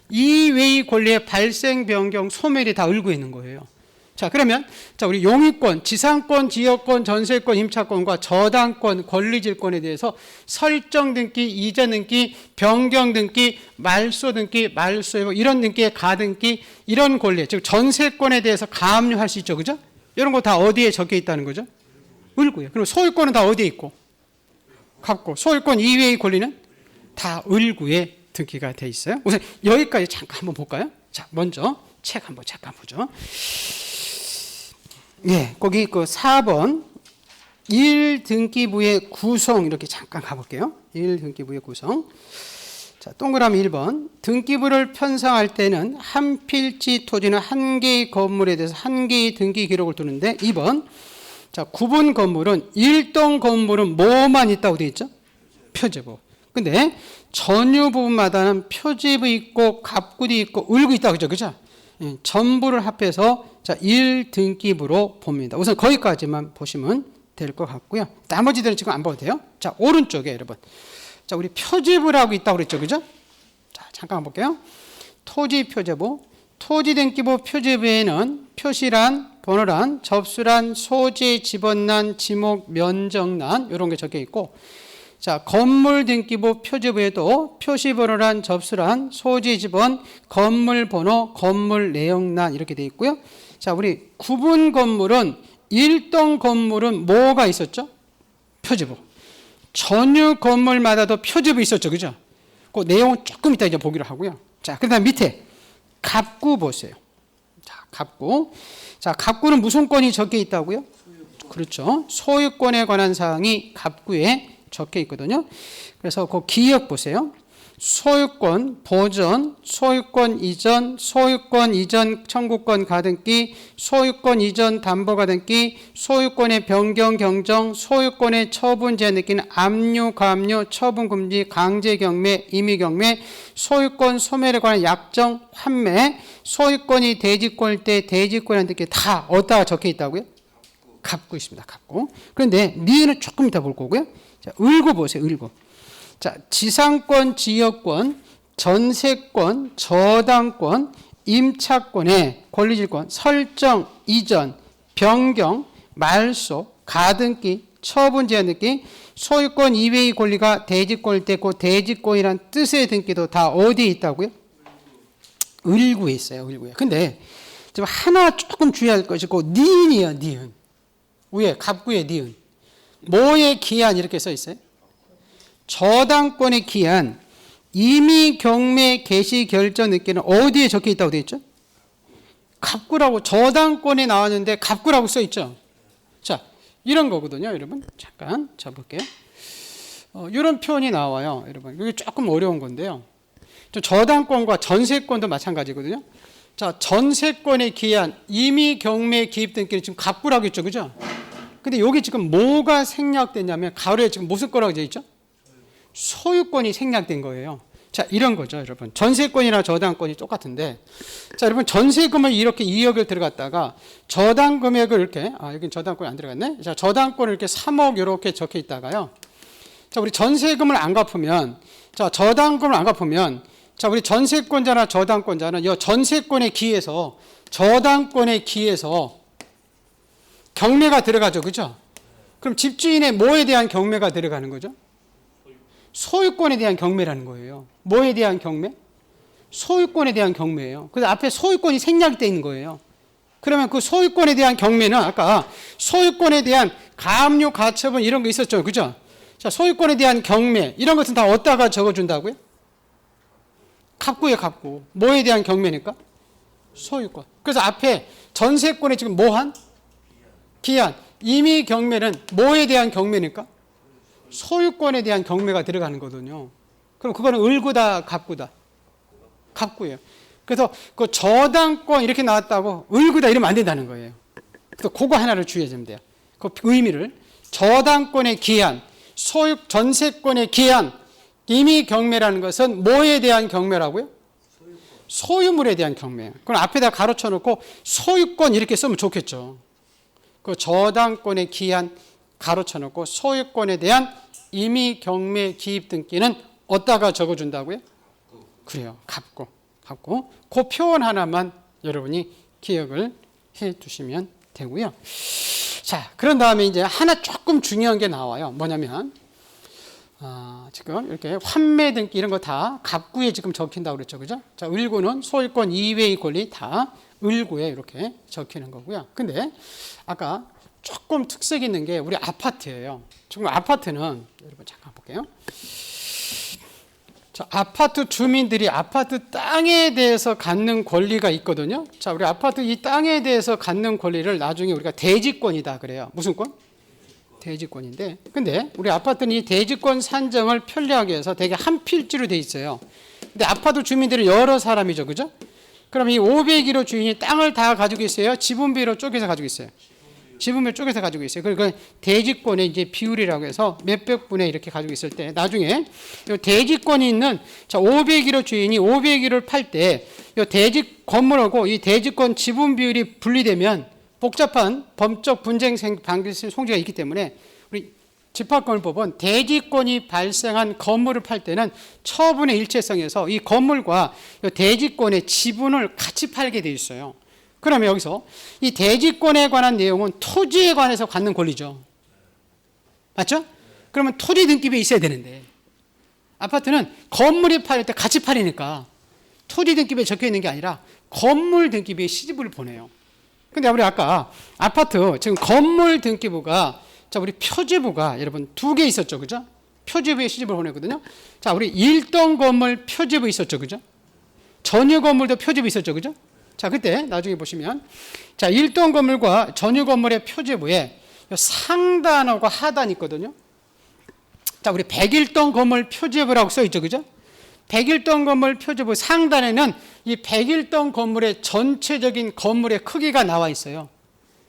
이외의 권리의 발생, 변경, 소멸이 다 을구에 있는 거예요. 자, 그러면 자, 우리 용의권, 지상권, 지역권, 전세권, 임차권과 저당권, 권리질권에 대해서 설정 등기, 이전 등기, 변경 등기, 말소 등기, 말소회복 이런 등기의 가등기 이런 권리, 즉 전세권에 대해서 가압류할 수 있죠, 그죠? 이런 거 다 어디에 적혀 있다는 거죠? 을구예요. 그럼 소유권은 다 어디에 있고? 갑구. 소유권 이외의 권리는 다 을구에 등기가 돼 있어요. 우선 여기까지 잠깐 한번 볼까요? 자, 먼저 책 한번 잠깐 보죠. 예, 거기 그 4번 1등기부의 구성 이렇게 잠깐 가볼게요. 1등기부의 구성. 자, 동그라미 1번. 등기부를 편성할 때는 한 필지 토지는 한 개의 건물에 대해서 한 개의 등기 기록을 두는데 2번. 자, 구분 건물은 일동 건물은 뭐만 있다고 되어 있죠? 표제부. 근데 전유 부분마다는 표제부 있고 갑구도 있고 을구 있다고 그죠? 그죠? 예, 전부를 합해서 자, 1등기부로 봅니다. 우선 거기까지만 보시면 될 것 같고요. 나머지들은 지금 안 봐도 돼요. 자, 오른쪽에 여러분. 자, 우리 표제부라고 있다고 그랬죠. 그죠? 자, 잠깐 볼게요. 토지 표제부. 토지 등기부 표제부에는 표시란, 번호란, 접수란, 소재 집원란, 지목 면적란 이런 게 적혀 있고 자, 건물 등기부 표제부에도 표시번호란, 접수란, 소재 지번, 건물 번호, 건물 내역란 이렇게 돼 있고요. 자, 우리 구분 건물은 일동 건물은 뭐가 있었죠? 표제부. 전유 건물마다도 표제부 있었죠, 그죠? 그 내용은 조금 이따 이제 보기로 하고요. 자, 그다음 밑에 갑구 보세요. 자, 갑구. 자, 갑구는 무슨 권이 적혀 있다고요? 그렇죠. 소유권에 관한 사항이 갑구에 적혀 있거든요. 그래서 그 기억 보세요. 소유권 보전, 소유권 이전, 소유권 이전 청구권 가등기, 소유권 이전 담보 가등기, 소유권의 변경 경정, 소유권의 처분 제한 느끼는 압류, 가압류, 처분 금지, 강제 경매, 임의 경매, 소유권 소멸에 관한 약정, 환매, 소유권이 대지권일 때 대지권이라는 게 다 어디다가 적혀 있다고요? 갑구 있습니다. 갑구. 그런데 니은은 조금 이따 볼 거고요. 자, 을구 보세요. 을구. 자, 지상권, 지역권, 전세권, 저당권, 임차권의 권리질권, 설정, 이전, 변경, 말소, 가등기, 처분 제한 등기, 소유권 이외의 권리가 대지권일 때 그 대지권이란 뜻의 등기도 다 어디에 있다고요? 을구에 있어요. 을구에. 근데 지금 하나 조금 주의할 것이 그 니은이에요. 니은. 위에 갑구의 니은. 뭐의 기한 이렇게 써 있어요? 저당권의 기한, 임의 경매 개시 결정 느끼는 어디에 적혀 있다고 되어 있죠? 갑구라고 저당권에 나왔는데 갑구라고 써 있죠. 자, 이런 거거든요, 여러분. 잠깐 잡을게요. 이런 표현이 나와요, 여러분. 이게 조금 어려운 건데요. 저당권과 전세권도 마찬가지거든요. 자, 전세권의 기한, 임의 경매 기입 등기는 지금 갑구라고 했죠, 그죠? 근데 여기 지금 뭐가 생략됐냐면 가로에 지금 무슨 거라고 되어 있죠? 소유권이 생략된 거예요. 자, 이런 거죠, 여러분. 전세권이나 저당권이 똑같은데, 자, 여러분, 전세금을 이렇게 2억을 들어갔다가 저당 금액을 이렇게, 여긴 저당권이 안 들어갔네. 자, 저당권을 이렇게 3억 이렇게 적혀 있다가요. 자, 우리 전세금을 안 갚으면, 자, 저당금을 안 갚으면, 자, 우리 전세권자나 저당권자는 이 전세권에 기해서 저당권에 기해서 경매가 들어가죠, 그죠? 그럼 집주인의 뭐에 대한 경매가 들어가는 거죠? 소유권에 대한 경매라는 거예요. 뭐에 대한 경매? 소유권에 대한 경매예요. 그래서 앞에 소유권이 생략되어 있는 거예요. 그러면 그 소유권에 대한 경매는 아까 소유권에 대한 가압류, 가처분 이런 거 있었죠, 그죠? 자, 소유권에 대한 경매 이런 것은 다 어디다가 적어준다고요? 갑구에 갑구. 뭐에 대한 경매니까? 소유권. 그래서 앞에 전세권에 지금 뭐한? 기한. 임의 경매는 뭐에 대한 경매니까? 소유권에 대한 경매가 들어가는 거거든요. 그럼 그거는 을구다, 갑구다? 갑구예요. 그래서 그 저당권 이렇게 나왔다고 을구다 이러면 안 된다는 거예요. 그래서 그거 하나를 주의하시면 돼요. 그 의미를. 저당권의 기한, 소유 전세권의 기한, 임의 경매라는 것은 뭐에 대한 경매라고요? 소유물에 대한 경매. 그럼 앞에다 가로쳐 놓고 소유권 이렇게 쓰면 좋겠죠. 그 저당권의 기한 가로쳐 놓고 소유권에 대한 임의 경매 기입 등기는 어디다가 적어준다고요? 그래요. 갑고. 그 표현 하나만 여러분이 기억을 해 두시면 되고요. 자, 그런 다음에 이제 하나 조금 중요한 게 나와요. 뭐냐면 지금 이렇게 환매 등기 이런 거 다 갑구에 지금 적힌다고 그랬죠. 그죠? 자, 을구는 소유권 이외의 권리 다 을구에 이렇게 적히는 거고요. 근데 아까 조금 특색 있는 게 우리 아파트예요. 지금 아파트는 여러분 잠깐 볼게요. 자, 아파트 주민들이 아파트 땅에 대해서 갖는 권리가 있거든요. 자, 우리 아파트 이 땅에 대해서 갖는 권리를 나중에 우리가 대지권이다 그래요. 무슨 권? 대지권인데, 근데 우리 아파트는 이 대지권 산정을 편리하게 해서 되게 한 필지로 돼 있어요. 근데 아파트 주민들은 여러 사람이죠, 그죠? 그럼 이 501호 주인이 땅을 다 가지고 있어요? 지분비로 쪼개서 가지고 있어요? 지분비로 쪼개서 가지고 있어요. 그러니까 대지권의 이제 비율이라고 해서 몇백 분의 이렇게 가지고 있을 때 나중에 이 대지권이 있는 자 501호 주인이 501호를 팔 때 이 대지 건물하고 이 대지권 지분 비율이 분리되면 복잡한 법적 분쟁 방지 송지가 있기 때문에 우리 집합건물법은 대지권이 발생한 건물을 팔 때는 처분의 일체성에서 이 건물과 이 대지권의 지분을 같이 팔게 돼 있어요. 그러면 여기서 이 대지권에 관한 내용은 토지에 관해서 갖는 권리죠. 맞죠? 그러면 토지 등기부에 있어야 되는데 아파트는 건물이 팔릴 때 같이 팔리니까 토지 등기부에 적혀 있는 게 아니라 건물 등기부에 시집을 보내요. 근데 우리 아까 아파트 지금 건물 등기부가 자 우리 표지부가 여러분 2개 있었죠, 그죠? 표지부에 시집을 보내거든요. 자 우리 1동 건물 표지부 있었죠, 그죠? 전유 건물도 표지부 있었죠, 그죠? 자 그때 나중에 보시면 자 1동 건물과 전유 건물의 표지부에 상단하고 하단이 있거든요. 자 우리 101동 건물 표지부라고 써 있죠, 그죠? 101동 건물 표지부 상단에는 이 101동 건물의 전체적인 건물의 크기가 나와 있어요.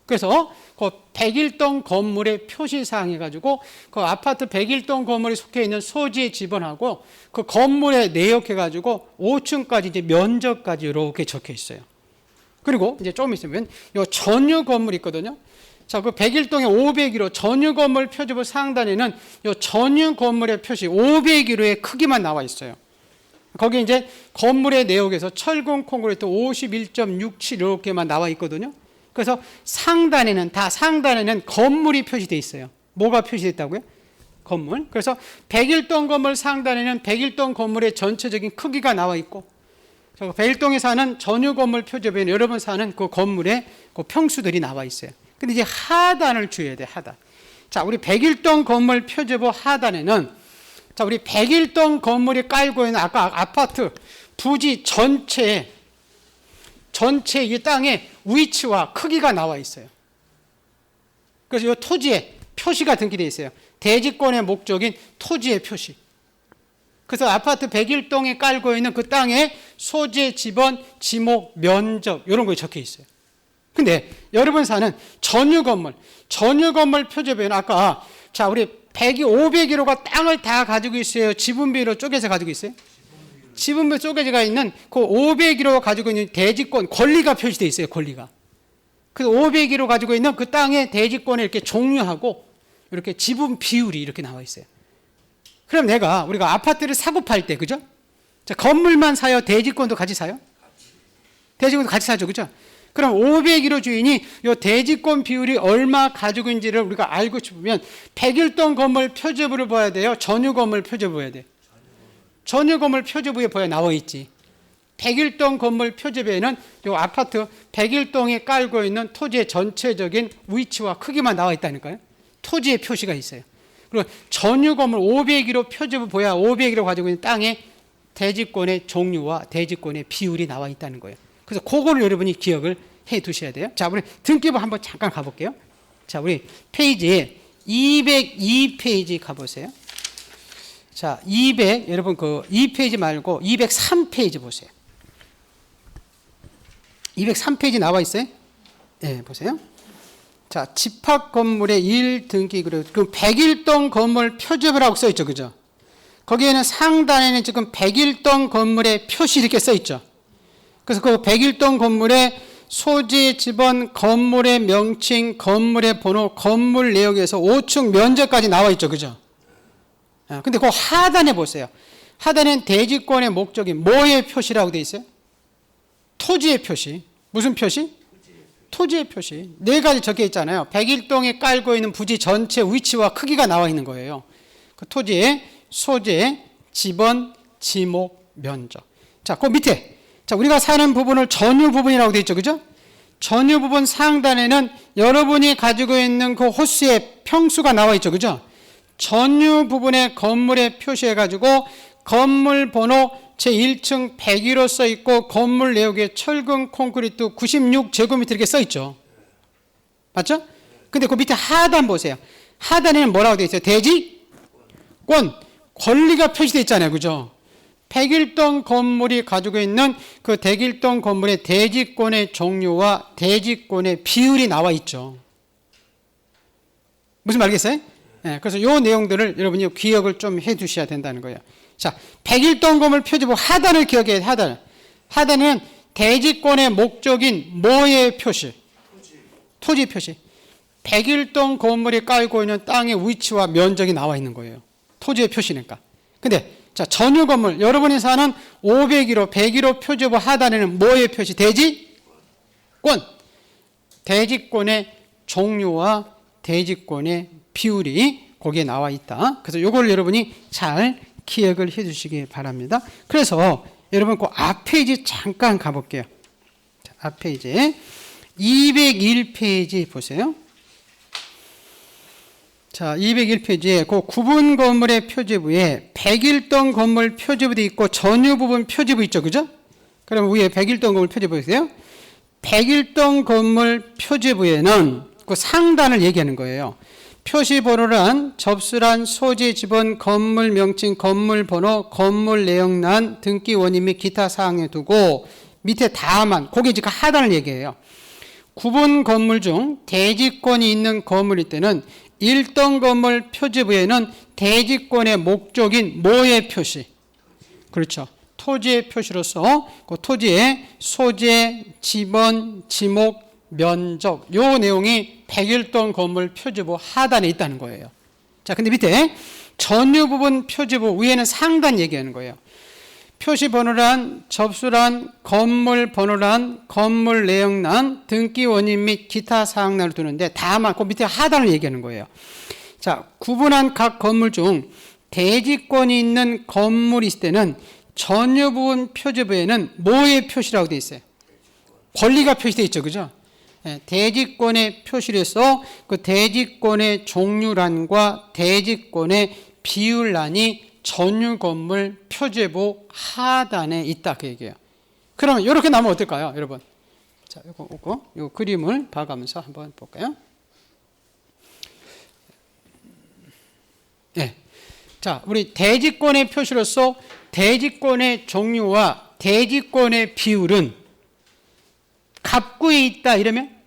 그래서 그 101동 건물의 표시사항 해가지고 그 아파트 101동 건물에 속해 있는 소지의 지번하고 그 건물에 내역해가지고 5층까지 이제 면적까지 이렇게 적혀 있어요. 그리고 이제 조금 있으면 이 전유 건물 있거든요. 자, 그 101동의 501호 전유 건물 표지부 상단에는 이 전유 건물의 표시 501호의 크기만 나와 있어요. 거기 이제 건물의 내역에서 철근 콘크리트 51.67 이렇게만 나와 있거든요. 그래서 상단에는 건물이 표시되어 있어요. 뭐가 표시됐다고요? 건물. 그래서 101동 건물 상단에는 101동 건물의 전체적인 크기가 나와 있고 101동에 사는 전유 건물 표지부에는 여러분 사는 그 건물의 그 평수들이 나와 있어요. 근데 이제 하단을 주의해야 돼, 하단. 자, 우리 101동 건물 표지부 하단에는 자, 우리 101동 건물이 깔고 있는 아까 아파트 부지 전체 이 땅의 위치와 크기가 나와 있어요. 그래서 이 토지에 표시가 등기되어 있어요. 대지권의 목적인 토지의 표시. 그래서 아파트 101동에 깔고 있는 그 땅의 소재, 지번, 지목, 면적 이런 거에 적혀 있어요. 근데 여러분 사는 전유 건물 표지부에는 아까 자 우리 501호가 땅을 다 가지고 있어요. 지분비로 쪼개서 가지고 있어요. 지분비 쪼개져가 있는 그 501호가 가지고 있는 대지권 권리가 표시되어 있어요. 권리가. 그래서 501호 가지고 있는 그 땅의 대지권에 이렇게 종류하고 이렇게 지분 비율이 이렇게 나와 있어요. 그럼 우리가 아파트를 사고 팔 때 그죠? 자, 건물만 사요? 대지권도 같이 사요? 대지권도 같이 사죠. 그죠? 그럼 501호 주인이 이 대지권 비율이 얼마 가지고 있는지를 우리가 알고 싶으면 101동 건물 표지부를 봐야 돼요. 전유 건물 표지부 봐야 돼요. 전유 건물 표지부에 봐야 나와 있지. 101동 건물 표지부에는 이 아파트 101동에 깔고 있는 토지의 전체적인 위치와 크기만 나와 있다니까요. 토지의 표시가 있어요. 그리고 전유 건물 501호 표지부 보야 501호 가지고 있는 땅의 대지권의 종류와 대지권의 비율이 나와 있다는 거예요. 그래서 그거를 여러분이 기억을 해 두셔야 돼요. 자, 우리 등기부 한번 잠깐 가볼게요. 자, 우리 페이지 202페이지 가보세요. 자, 200 여러분 그 2페이지 말고 203페이지 보세요. 203페이지 나와 있어요? 네, 보세요. 자, 집합 건물의 1등기 그리고 그 101동 건물 표지부라고 써 있죠. 그죠? 거기에는 상단에는 지금 101동 건물의 표시 이렇게 써 있죠. 그래서 그 101동 건물의 소재, 지번, 건물의 명칭, 건물의 번호, 건물 내역에서 5층 면적까지 나와 있죠. 그죠? 근데 그 하단에 보세요. 하단엔 대지권의 목적이 뭐의 표시라고 돼 있어요? 토지의 표시. 무슨 표시? 토지의 표시. 네 가지 적혀 있잖아요. 101동에 깔고 있는 부지 전체 위치와 크기가 나와 있는 거예요. 그 토지의 소재, 지번, 지목, 면적. 자, 그 밑에. 자, 우리가 사는 부분을 전유 부분이라고 돼 있죠. 그죠? 전유 부분 상단에는 여러분이 가지고 있는 그 호수의 평수가 나와 있죠. 그죠? 전유 부분의 건물에 표시해 가지고 건물 번호 제1층 101호 써 있고 건물 내역에 철근 콘크리트 96제곱미터 이렇게 써 있죠. 맞죠? 근데 그 밑에 하단 보세요. 하단에는 뭐라고 되어 있어요? 대지권. 권리가 표시되어 있잖아요. 그죠? 101동 건물이 가지고 있는 그 101동 건물의 대지권의 종류와 대지권의 비율이 나와 있죠. 무슨 말이겠어요? 네, 그래서 이 내용들을 여러분이 기억을 좀 해 두셔야 된다는 거예요. 자, 101동 건물 표지부 하단을 기억해야 돼요. 하단은 대지권의 목적인 뭐의 표시? 토지 표시. 101동 건물이 깔고 있는 땅의 위치와 면적이 나와 있는 거예요. 토지의 표시니까. 근데 자, 전유 건물 여러분이 사는 501호, 101호 표지부 하단에는 뭐의 표시? 대지권. 대지권의 종류와 대지권의 비율이 거기에 나와 있다. 그래서 이걸 여러분이 잘 기억을 해 주시기 바랍니다. 그래서 여러분 그 앞페이지 잠깐 가볼게요. 자, 앞페이지 201페이지 보세요. 자, 201페이지에 그 구분 건물의 표지부에 101동 건물 표지부도 있고 전유 부분 표지부 있죠. 그죠? 그럼 위에 101동 건물 표지부 보세요. 101동 건물 표지부에는 그 상단을 얘기하는 거예요. 표시번호란 접수란 소재 지번 건물 명칭 건물 번호 건물 내역란 등기 원인 및 기타 사항에 두고 밑에 다만 거기 지금 하단을 얘기해요. 구분 건물 중 대지권이 있는 건물일 때는 1동 건물 표지부에는 대지권의 목적인 뭐의 표시? 그렇죠. 토지의 표시로서 그 토지의 소재, 지번, 지목, 면적 요 내용이 101동 건물 표지부 하단에 있다는 거예요. 자, 근데 밑에 전유 부분 표지부 위에는 상단 얘기하는 거예요. 표시 번호란 접수란 건물 번호란 건물 내역란 등기 원인 및 기타 사항란을 두는데 다만 그 밑에 하단을 얘기하는 거예요. 자, 구분한 각 건물 중 대지권이 있는 건물이 있을 때는 전유 부분 표지부에는 뭐의 표시라고 되어 있어요? 권리가 표시되어 있죠. 그죠? 대지권의 표시로서 그 대지권의 종류란과 대지권의 비율란이 전유 건물 표지부 하단에 있다 그 얘기예요. 그러면 이렇게 나오면 어떨까요, 여러분? 자, 요 그림을 봐가면서 한번 볼까요? 네. 자, 우리 대지권의 표시로서 대지권의 종류와 대지권의 비율은 갑구에 있다 이러면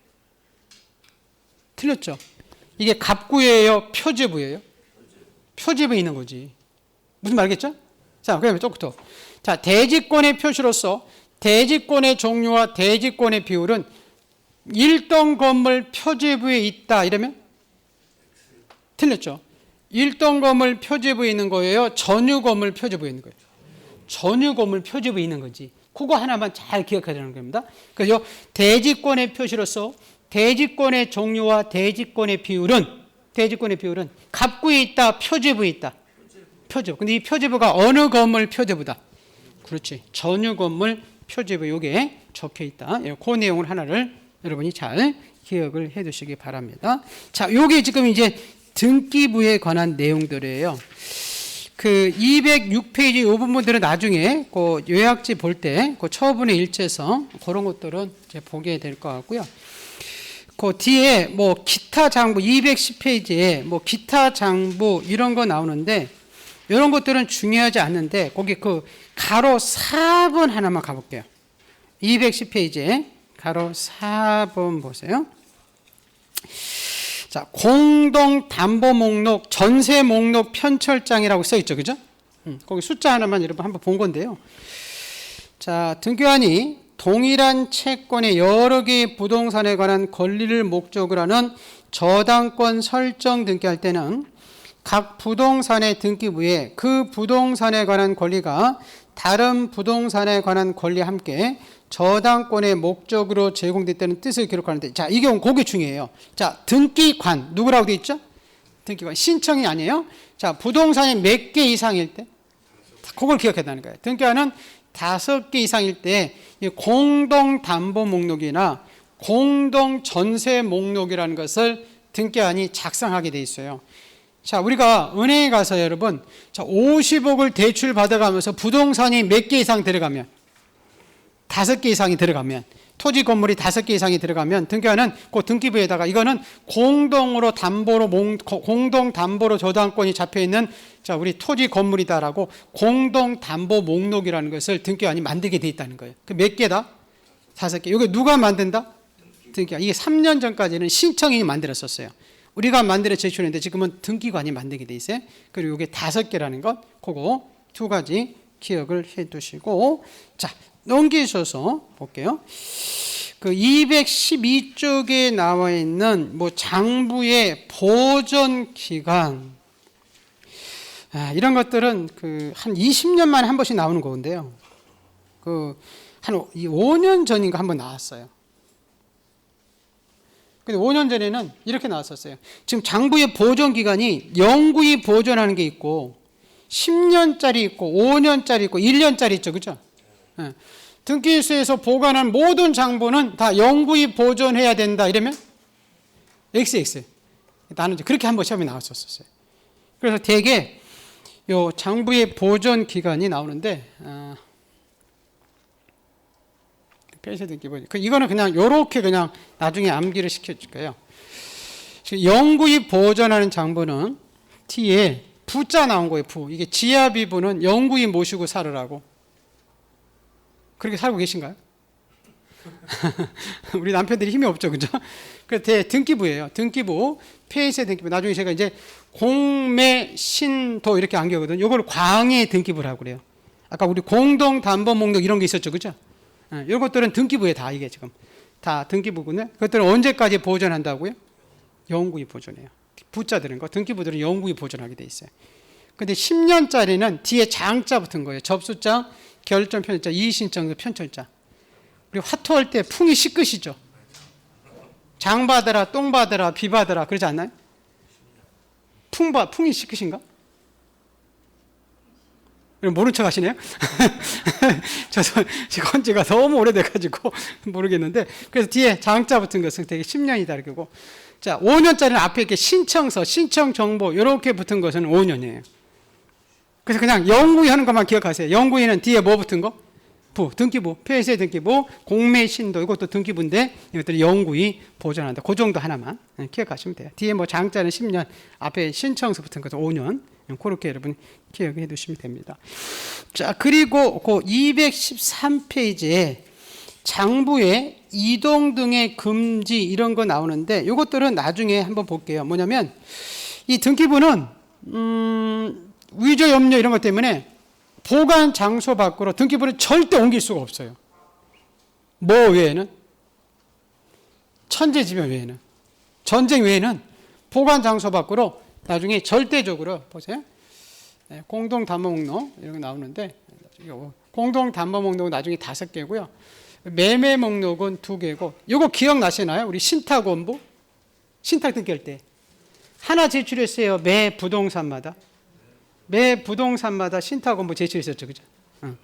틀렸죠. 이게 갑구예요, 표지부예요? 표지부에 있는 거지. 무슨 말이겠죠? 자, 그러면 또부터. 자, 대지권의 표시로서 대지권의 종류와 대지권의 비율은 1동 건물 표지부에 있다 이러면 틀렸죠. 1동 건물 표지부에 있는 거예요, 전유 건물 표지부에 있는 거예요? 전유 건물 표지부에 있는 거지. 그거 하나만 잘 기억해야 되는 겁니다. 그래서 대지권의 표시로서 대지권의 종류와 대지권의 비율은 갑구에 있다, 표지부에 있다. 표지부. 근데 이 표지부가 어느 건물 표지부다? 그렇지. 전유 건물 표지부 요게 적혀 있다. 그 내용을 하나를 여러분이 잘 기억을 해 두시기 바랍니다. 자, 요게 지금 이제 등기부에 관한 내용들이에요. 그 206페이지 이 부분들은 나중에 그 요약지 볼 때 그 처분의 일체성 그런 것들은 이제 보게 될 것 같고요. 그 뒤에 뭐 기타 장부 210페이지에 뭐 기타 장부 이런 거 나오는데 이런 것들은 중요하지 않는데 거기 그 가로 4번 하나만 가볼게요. 210페이지에 가로 4번 보세요. 자, 공동 담보 목록 전세 목록 편철장이라고 써 있죠, 그죠? 거기 숫자 하나만 여러분 한번 본 건데요. 자, 등기관이 동일한 채권의 여러 개의 부동산에 관한 권리를 목적으로 하는 저당권 설정 등기할 때는 각 부동산의 등기부에 그 부동산에 관한 권리가 다른 부동산에 관한 권리와 함께 저당권의 목적으로 제공됐다는 뜻을 기록하는데, 자, 이 경우 그게 중요해요. 자, 등기관 누구라고 돼 있죠? 등기관 신청이 아니에요. 자, 부동산이 몇 개 이상일 때 그걸 기억해야 되는 거예요. 등기관은 5개 이상일 때 공동 담보 목록이나 공동 전세 목록이라는 것을 등기관이 작성하게 돼 있어요. 자, 우리가 은행에 가서 여러분, 자, 50억을 대출 받아가면서 부동산이 몇 개 이상 들어가면, 5개 이상이 들어가면, 토지 건물이 5개 이상이 들어가면 등기관은 그 등기부에다가 이거는 공동 담보로 저당권이 잡혀 있는, 자, 우리 토지 건물이다라고 공동 담보 목록이라는 것을 등기관이 만들게 돼 있다는 거예요. 그 몇 개다? 5개. 이거 누가 만든다? 등기관. 이게 3년 전까지는 신청인이 만들었었어요. 우리가 만들어 제출했는데 지금은 등기관이 만들게 돼 있어요. 그리고 이게 5개라는 것, 그거 2가지 기억을 해 두시고, 자, 넘기셔서 볼게요. 그 212쪽에 나와 있는 뭐 장부의 보존 기간, 이런 것들은 그 한 20년 만에 한 번씩 나오는 건데요. 그 한 5년 전인가 한 번 나왔어요. 근데 5년 전에는 이렇게 나왔었어요. 지금 장부의 보존 기간이 영구히 보존하는 게 있고 10년짜리 있고 5년짜리 있고 1년짜리 있죠. 그죠? 네. 등기소에서 보관한 모든 장부는 다 영구히 보존해야 된다 이러면 XX. 나는 그렇게 한 번 시험에 나왔었어요. 그래서 대개 요 장부의 보존 기간이 나오는데 폐쇄 등기 보존. 이거는 그냥 요렇게 그냥 나중에 암기를 시켜줄 거예요. 영구히 보존하는 장부는 T에 부자 나온 거예요. 부. 이게 지하비부는 영구히 모시고 살으라고. 그렇게 살고 계신가요? 우리 남편들이 힘이 없죠, 그죠? 그래서 등기부예요. 등기부, 폐쇄 등기부. 나중에 제가 이제 공매, 신도 이렇게 안겨거든요. 이걸 광해 등기부라고 그래요. 아까 우리 공동 담보 목록 이런 게 있었죠, 그죠? 이런 것들은 등기부에 다 이게 지금 다 등기부군요. 그것들은 언제까지 보존한다고요? 영구히 보존해요. 부자 들은 거 등기부들은 영구히 보존하게 돼 있어요. 근데 10년짜리는 뒤에 장자 붙은 거예요. 접수장, 결정 편철자, 이의신청 편철자. 우리 화토할 때 풍이 시끄시죠. 장 받으라, 똥 받으라, 비 받으라 그러지 않나요? 풍이 시끄신가? 모른 척 하시네요. 저도 지금 지가 너무 오래돼가지고 모르겠는데, 그래서 뒤에 장자 붙은 것은 되게 10년이다 이렇게 고, 자, 5년짜리는 앞에 이렇게 신청서, 신청 정보 이렇게 붙은 것은 5년이에요. 그래서 그냥 영구히 하는 것만 기억하세요. 영구히는 뒤에 뭐 붙은 거? 부, 등기부, 폐쇄 등기부, 공매 신도 이것도 등기부인데 이것들이 영구히 보존한다. 그 정도 하나만 기억하시면 돼요. 뒤에 뭐 장자는 10년, 앞에 신청서 붙은 것은 5년. 그렇게 여러분 기억해 두시면 됩니다. 자, 그리고 그 213페이지에 장부의 이동 등의 금지 이런 거 나오는데 이것들은 나중에 한번 볼게요. 뭐냐면 이 등기부는 위조 염려 이런 것 때문에 보관 장소 밖으로 등기부를 절대 옮길 수가 없어요. 뭐 외에는? 천재지변 외에는. 전쟁 외에는 보관 장소 밖으로 나중에 절대적으로 보세요. 네, 공동 담보 목록 이런 거 나오는데 공동 담보 목록은 나중에 5개고요. 매매 목록은 2개고. 이거 기억나시나요? 우리 신탁 원부? 신탁 등기할 때 하나 제출했어요. 매 부동산마다 신탁 원부 제출했었죠. 그죠?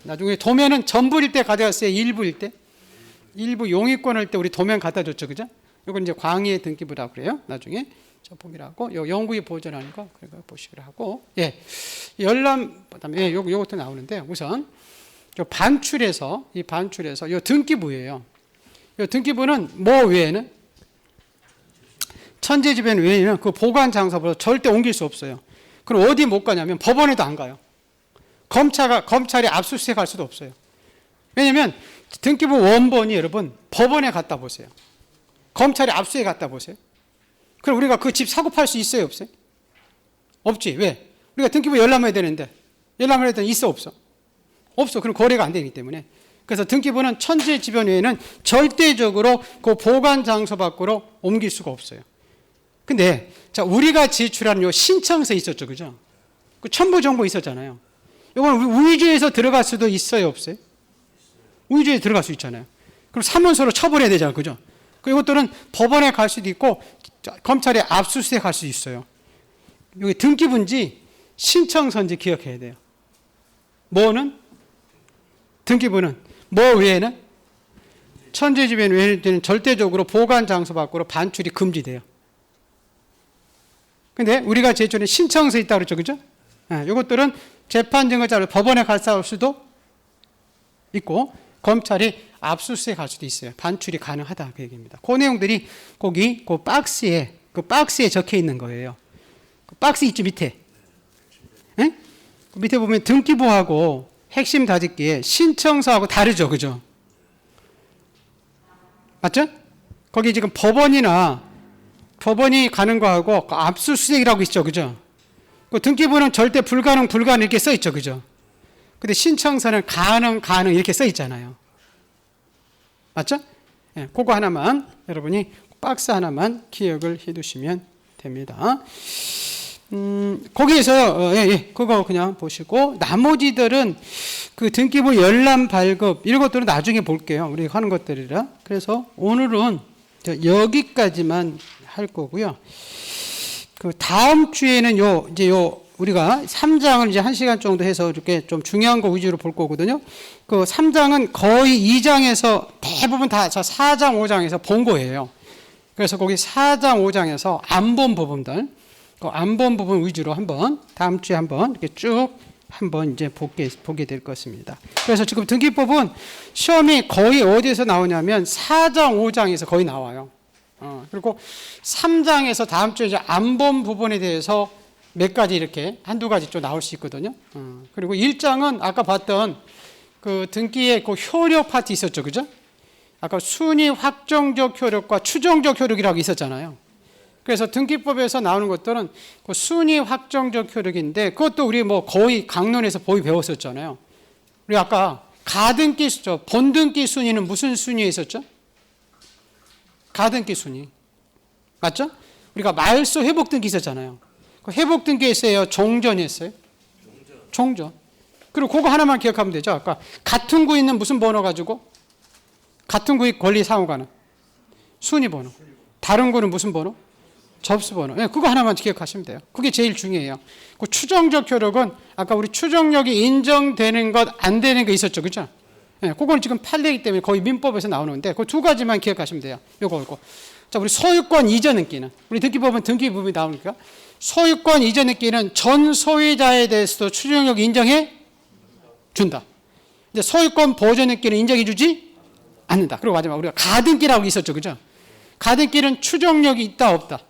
나중에 도면은 전부일 때 가져갔어요. 일부일 때. 일부 용의권 할 때 우리 도면 갖다 줬죠. 그죠? 이건 이제 광의 등기부라고 그래요. 나중에. 보기로 하고, 요 영구히 보존하는 거, 그거 보시기로 하고, 예. 그다음에, 예, 요것도 나오는데, 우선, 이 반출해서, 요 등기부예요. 요 등기부는 뭐 외에는? 천재지변 외에는 그 보관 장소로 절대 옮길 수 없어요. 그럼 어디 못 가냐면 법원에도 안 가요. 검찰이 압수수색 할 수도 없어요. 왜냐면 등기부 원본이 여러분 법원에 갖다 보세요. 검찰이 압수해 갖다 보세요. 그럼 우리가 그 집 사고 팔 수 있어요, 없어요? 없지. 왜? 우리가 등기부 열람해야 되는데 열람을 했더니 있어, 없어? 없어. 그럼 거래가 안 되기 때문에. 그래서 등기부는 천지지변 외에는 절대적으로 그 보관 장소 밖으로 옮길 수가 없어요. 근데 자, 우리가 제출한 요 신청서 있었죠, 그죠? 그 첨부 정보 있었잖아요. 이건 우회주에서 들어갈 수도 있어요, 없어요? 우회주에 들어갈 수 있잖아요. 그럼 사문서로 처벌해야 되잖아요, 그죠? 이것들은 법원에 갈 수도 있고 검찰에 압수수색 할 수 있어요. 여기 등기부인지 신청서인지 기억해야 돼요. 뭐는? 등기부는 뭐 외에는? 천재지변 외에는 절대적으로 보관 장소 밖으로 반출이 금지돼요. 근데 우리가 제출한 신청서 있다고 그랬죠, 그죠? 이것들은 재판 증거자를 법원에 갈사할 수도 있고 검찰이 압수수색 할 수도 있어요. 반출이 가능하다 그 얘기입니다. 그 내용들이 거기 그 박스에 적혀 있는 거예요. 그 박스 있죠, 밑에. 그 밑에 보면 등기부하고 핵심 다짓기에 신청서하고 다르죠, 그죠? 맞죠? 거기 지금 법원이 가는 거하고 압수수색이라고 있죠, 그죠? 그 등기부는 절대 불가능 이렇게 써 있죠, 그죠? 근데 신청서는 가능 이렇게 써 있잖아요. 맞죠? 예, 그거 하나만 여러분이 박스 하나만 기억을 해두시면 됩니다. 거기에서 그거 그냥 보시고 나머지들은 그 등기부 열람 발급 이런 것들은 나중에 볼게요. 우리가 하는 것들이라. 그래서 오늘은 여기까지만 할 거고요. 그 다음 주에는 우리가 3장을 이제 1시간 정도 해서 이렇게 좀 중요한 거 위주로 볼 거거든요. 그 3장은 거의 2장에서 대부분 다 4장, 5장에서 본 거예요. 그래서 거기 4장, 5장에서 안 본 부분들, 그 안 본 부분 위주로 한번 다음 주에 한번 이렇게 쭉 한번 이제 보게 될 것입니다. 그래서 지금 등기법은 시험이 거의 어디에서 나오냐면 4장, 5장에서 거의 나와요. 그리고 3장에서 다음 주에 이제 안 본 부분에 대해서 몇 가지 이렇게 한두 가지 좀 나올 수 있거든요. 그리고 1장은 아까 봤던 그 등기의 그 효력 파트 있었죠, 그죠? 아까 순위 확정적 효력과 추정적 효력이라고 있었잖아요. 그래서 등기법에서 나오는 것들은 그 순위 확정적 효력인데 그것도 우리 뭐 거의 강론에서 거의 배웠었잖아요. 우리 아까 가등기 수죠. 본등기 순위는 무슨 순위에 있었죠? 가등기 순위. 맞죠? 우리가 말소 회복 등기 있었잖아요. 그 회복 등기 했어요? 종전이 했어요? 종전. 그리고 그거 하나만 기억하면 되죠. 아까 같은 구 있는 무슨 번호 가지고? 같은 구의 권리 사무관은 순위 번호. 다른 구는 무슨 번호? 접수 번호. 네, 그거 하나만 기억하시면 돼요. 그게 제일 중요해요. 그 추정적 효력은 아까 우리 추정력이 인정되는 것, 안 되는 거 있었죠. 그죠? 네, 그건 지금 판례이기 때문에 거의 민법에서 나오는데 그 두 가지만 기억하시면 돼요. 요거. 자, 우리 소유권 이전 등기는 우리 등기법은 등기 부분이 나오니까 소유권 이전 등기는 전 소유자에 대해서도 추정력 인정해 준다. 이제 소유권 보존 등기는 인정해 주지 않는다. 그리고 마지막 우리가 가등기라고 있었죠. 그죠? 가등기는 추정력이 있다, 없다?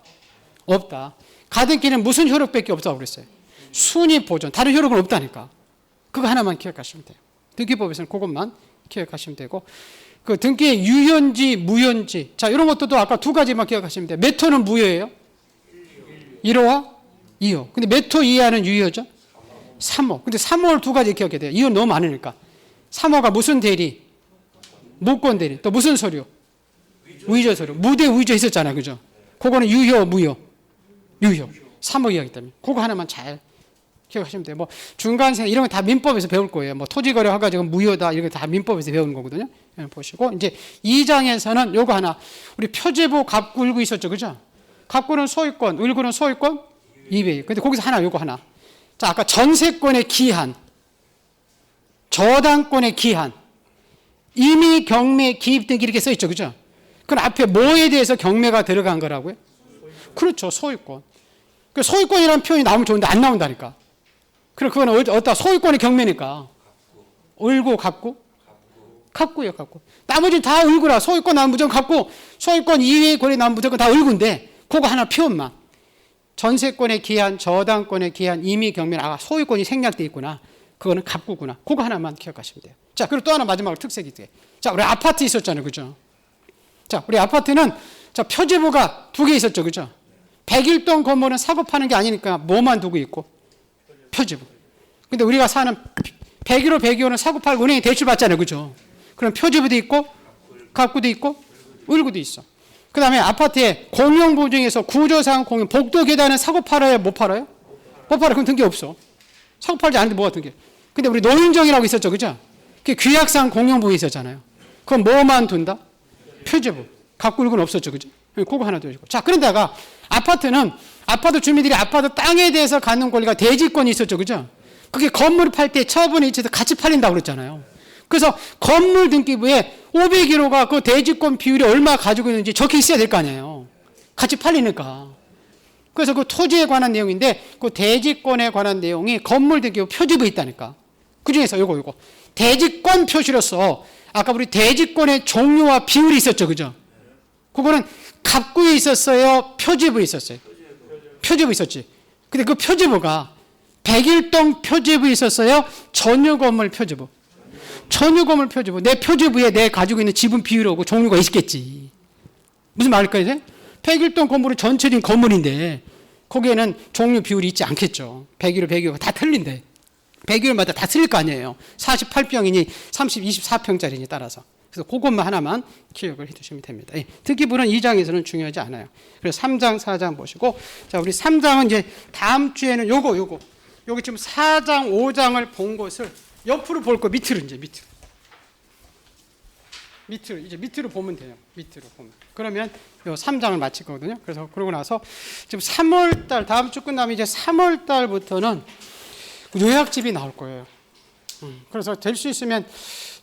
없다. 가등기는 무슨 효력밖에 없다고 그랬어요? 순위 보존. 다른 효력은 없다니까. 그거 하나만 기억하시면 돼요. 등기법에서는 그것만 기억하시면 되고 그 등기의 유효인지 무효인지 자 이런 것도 아까 두 가지만 기억하시면 돼요. 몇 호는 무효예요? 1호와 2호. 근데 몇 호 이하는 유효죠? 3호. 근데 3호를 두 가지 기억해야 돼요. 2호 너무 많으니까. 3호가 무슨 대리? 무권 대리. 또 무슨 서류? 위조 서류. 무대 위조 있었잖아요. 그죠? 그거는 유효, 무효? 유효. 3호 이하기 때문에. 그거 하나만 잘 기억하시면 돼요. 뭐 중간생 이런 거 다 민법에서 배울 거예요. 뭐 토지거래 허가 지금 무효다 이런 거 다 민법에서 배우는 거거든요. 보시고 이제 2장에서는 요거 하나 우리 표제부 갑구 을구 있었죠, 그죠? 갑구는 소유권, 을구는 소유권 200. 근데 거기서 하나 요거 하나. 자 아까 전세권의 기한, 저당권의 기한, 임의 경매 기입 등기 이렇게 써 있죠, 그죠? 그럼 앞에 뭐에 대해서 경매가 들어간 거라고요? 그렇죠, 소유권. 그 소유권이라는 표현이 나오면 좋은데 안 나온다니까. 그럼 그건 어디다 소유권의 경매니까. 을구, 갑구? 갑구예요, 갑구. 나머지는 다 을구라. 소유권 나오면 무조건 갑구. 소유권 이외의 권리 나오면 무조건 다 을구인데 그거 하나 표현만. 전세권의 기한, 저당권의 기한, 임의 경면, 소유권이 생략돼 있구나. 그거는 갑구구나. 그거 하나만 기억하시면 돼요. 자, 그리고 또 하나 마지막으로 특색이 돼요. 자, 우리 아파트 있었잖아요. 그죠? 자, 우리 아파트는 자, 표지부가 2개 있었죠. 그죠? 101동 건물은 사고 파는 게 아니니까 뭐만 두고 있고? 표지부. 근데 우리가 사는 101호, 102호는 사고 팔고 은행에 대출 받잖아요. 그죠? 그럼 표지부도 있고, 갑구도 있고, 을구도 있어. 그 다음에 아파트에 공용부 중에서 구조상 공용, 복도 계단은 사고 팔아요? 못 팔아요? 못 팔아요. 그럼 등기 없어. 사고 팔지 않는데 뭐가 등기? 근데 우리 노인정이라고 있었죠. 그죠? 그게 규약상 공용부에 있었잖아요. 그럼 뭐만 둔다? 표지부. 갑구 을구는 없었죠. 그죠? 그거 하나 두시고. 자, 그런데다가 아파트는 아파트 주민들이 아파트 땅에 대해서 갖는 권리가 대지권이 있었죠. 그죠? 그게 건물 팔 때 처분이 있어서 같이 팔린다고 그랬잖아요. 그래서 건물 등기부에 501호가 그 대지권 비율이 얼마 가지고 있는지 적혀 있어야 될 거 아니에요. 같이 팔리니까. 그래서 그 토지에 관한 내용인데 그 대지권에 관한 내용이 건물 등기부 표지부에 있다니까. 그 중에서 요거. 대지권 표시로서 아까 우리 대지권의 종류와 비율이 있었죠. 그죠? 그거는 갑구에 있었어요? 표지부에 있었어요? 표지부에 있었지. 근데 그 표지부가 101동 표지부에 있었어요? 전유건물 표지부. 전유건물 표지부. 내 표지부에 내 가지고 있는 지분 비율하고 종류가 있겠지. 무슨 말일까요? 이제? 101동 건물은 전체적인 건물인데 거기에는 종류 비율이 있지 않겠죠. 101호, 102호가 다 틀린데. 101호마다 다 틀릴 거 아니에요. 48평이니 24평짜리니 따라서. 그래서 그것만 하나만 기억을 해두시면 됩니다. 예, 특기부는 2장에서는 중요하지 않아요. 그래서 3장, 4장 보시고, 자, 우리 3장은 이제 다음 주에는 요거 지금 4장, 5장을 본 것을 옆으로 볼 거 밑으로 이제 밑으로 보면 돼요. 밑으로 보면. 그러면 요 3장을 마칠 거거든요. 그래서 그러고 나서 지금 3월달 다음 주 끝나면 이제 3월달부터는 요약집이 나올 거예요. 그래서 될 수 있으면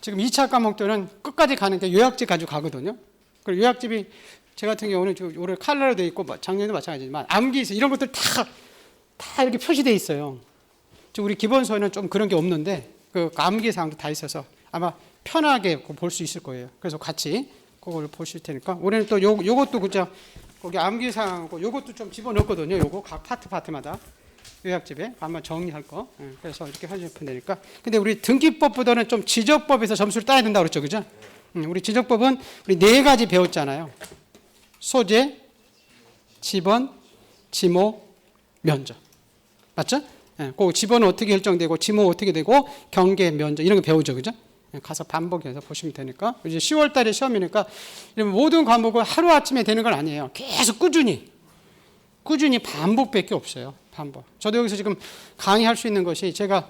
지금 2차 과목들은 끝까지 가는데 요약집 가지고 가거든요. 그리고 요약집이 제 같은 경우는 올해 칼라로 되어 있고 작년에도 마찬가지지만 암기서 이런 것들 다 이렇게 표시되어 있어요. 지금 우리 기본서에는 좀 그런 게 없는데 그 암기사항도 다 있어서 아마 편하게 볼 수 있을 거예요. 그래서 같이 그걸 보실 테니까 올해는 또 요것도 그죠? 거기 암기사항하고 요것도 좀 집어넣거든요. 요거 각 파트마다. 요약집에 아마 정리할 거. 그래서 이렇게 하시면 되니까. 근데 우리 등기법보다는 좀 지적법에서 점수를 따야 된다고 그랬죠. 그죠? 우리 지적법은 우리 4가지 배웠잖아요. 소재, 지번, 지모, 면적. 맞죠? 그 지번은 어떻게 결정되고 지모 어떻게 되고 경계, 면적 이런 거 배우죠. 그죠? 가서 반복해서 보시면 되니까. 이제 10월 달에 시험이니까 모든 과목을 하루아침에 되는 건 아니에요. 계속 꾸준히 반복밖에 없어요. 반복. 저도 여기서 지금 강의할 수 있는 것이 제가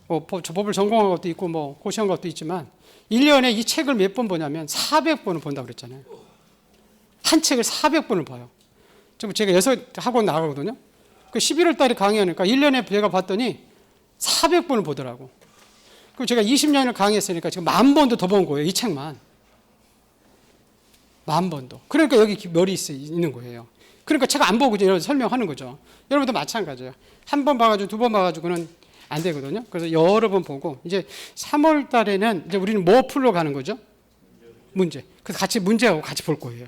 법을 전공한 것도 있고 고시한 것도 있지만 1년에 이 책을 몇 번 보냐면 400번을 본다고 그랬잖아요. 한 책을 400번을 봐요. 지금 제가 6학원 나가거든요. 그 11월 달에 강의하니까 1년에 제가 봤더니 400번을 보더라고. 그리고 제가 20년을 강의했으니까 지금 10,000번도 더 본 거예요. 이 책만. 10,000번도. 그러니까 여기 머리 있는 거예요. 그러니까 제가 안 보고 이제 설명하는 거죠. 여러분도 마찬가지예요. 한 번 봐가지고 2번 봐가지고는 안 되거든요. 그래서 여러 번 보고 이제 3월 달에는 이제 우리는 뭐 풀러 가는 거죠? 문제. 그래서 같이 문제하고 같이 볼 거예요.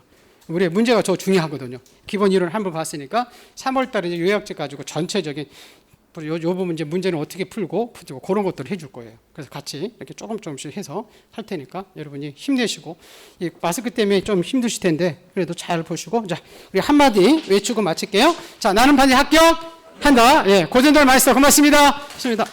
우리 문제가 더 중요하거든요. 기본 이론을 한번 봤으니까 3월 달에 이제 요약집 가지고 전체적인 요 부분 이제 문제는 어떻게 풀고 그런 것들을 해줄 거예요. 그래서 같이 이렇게 조금씩 해서 할 테니까 여러분이 힘내시고 이 마스크 때문에 좀 힘드실 텐데 그래도 잘 보시고 자 우리 한마디 외치고 마칠게요. 자 나는 반드시 합격한다. 예, 고생들 많으셨어. 고맙습니다. 좋습니다.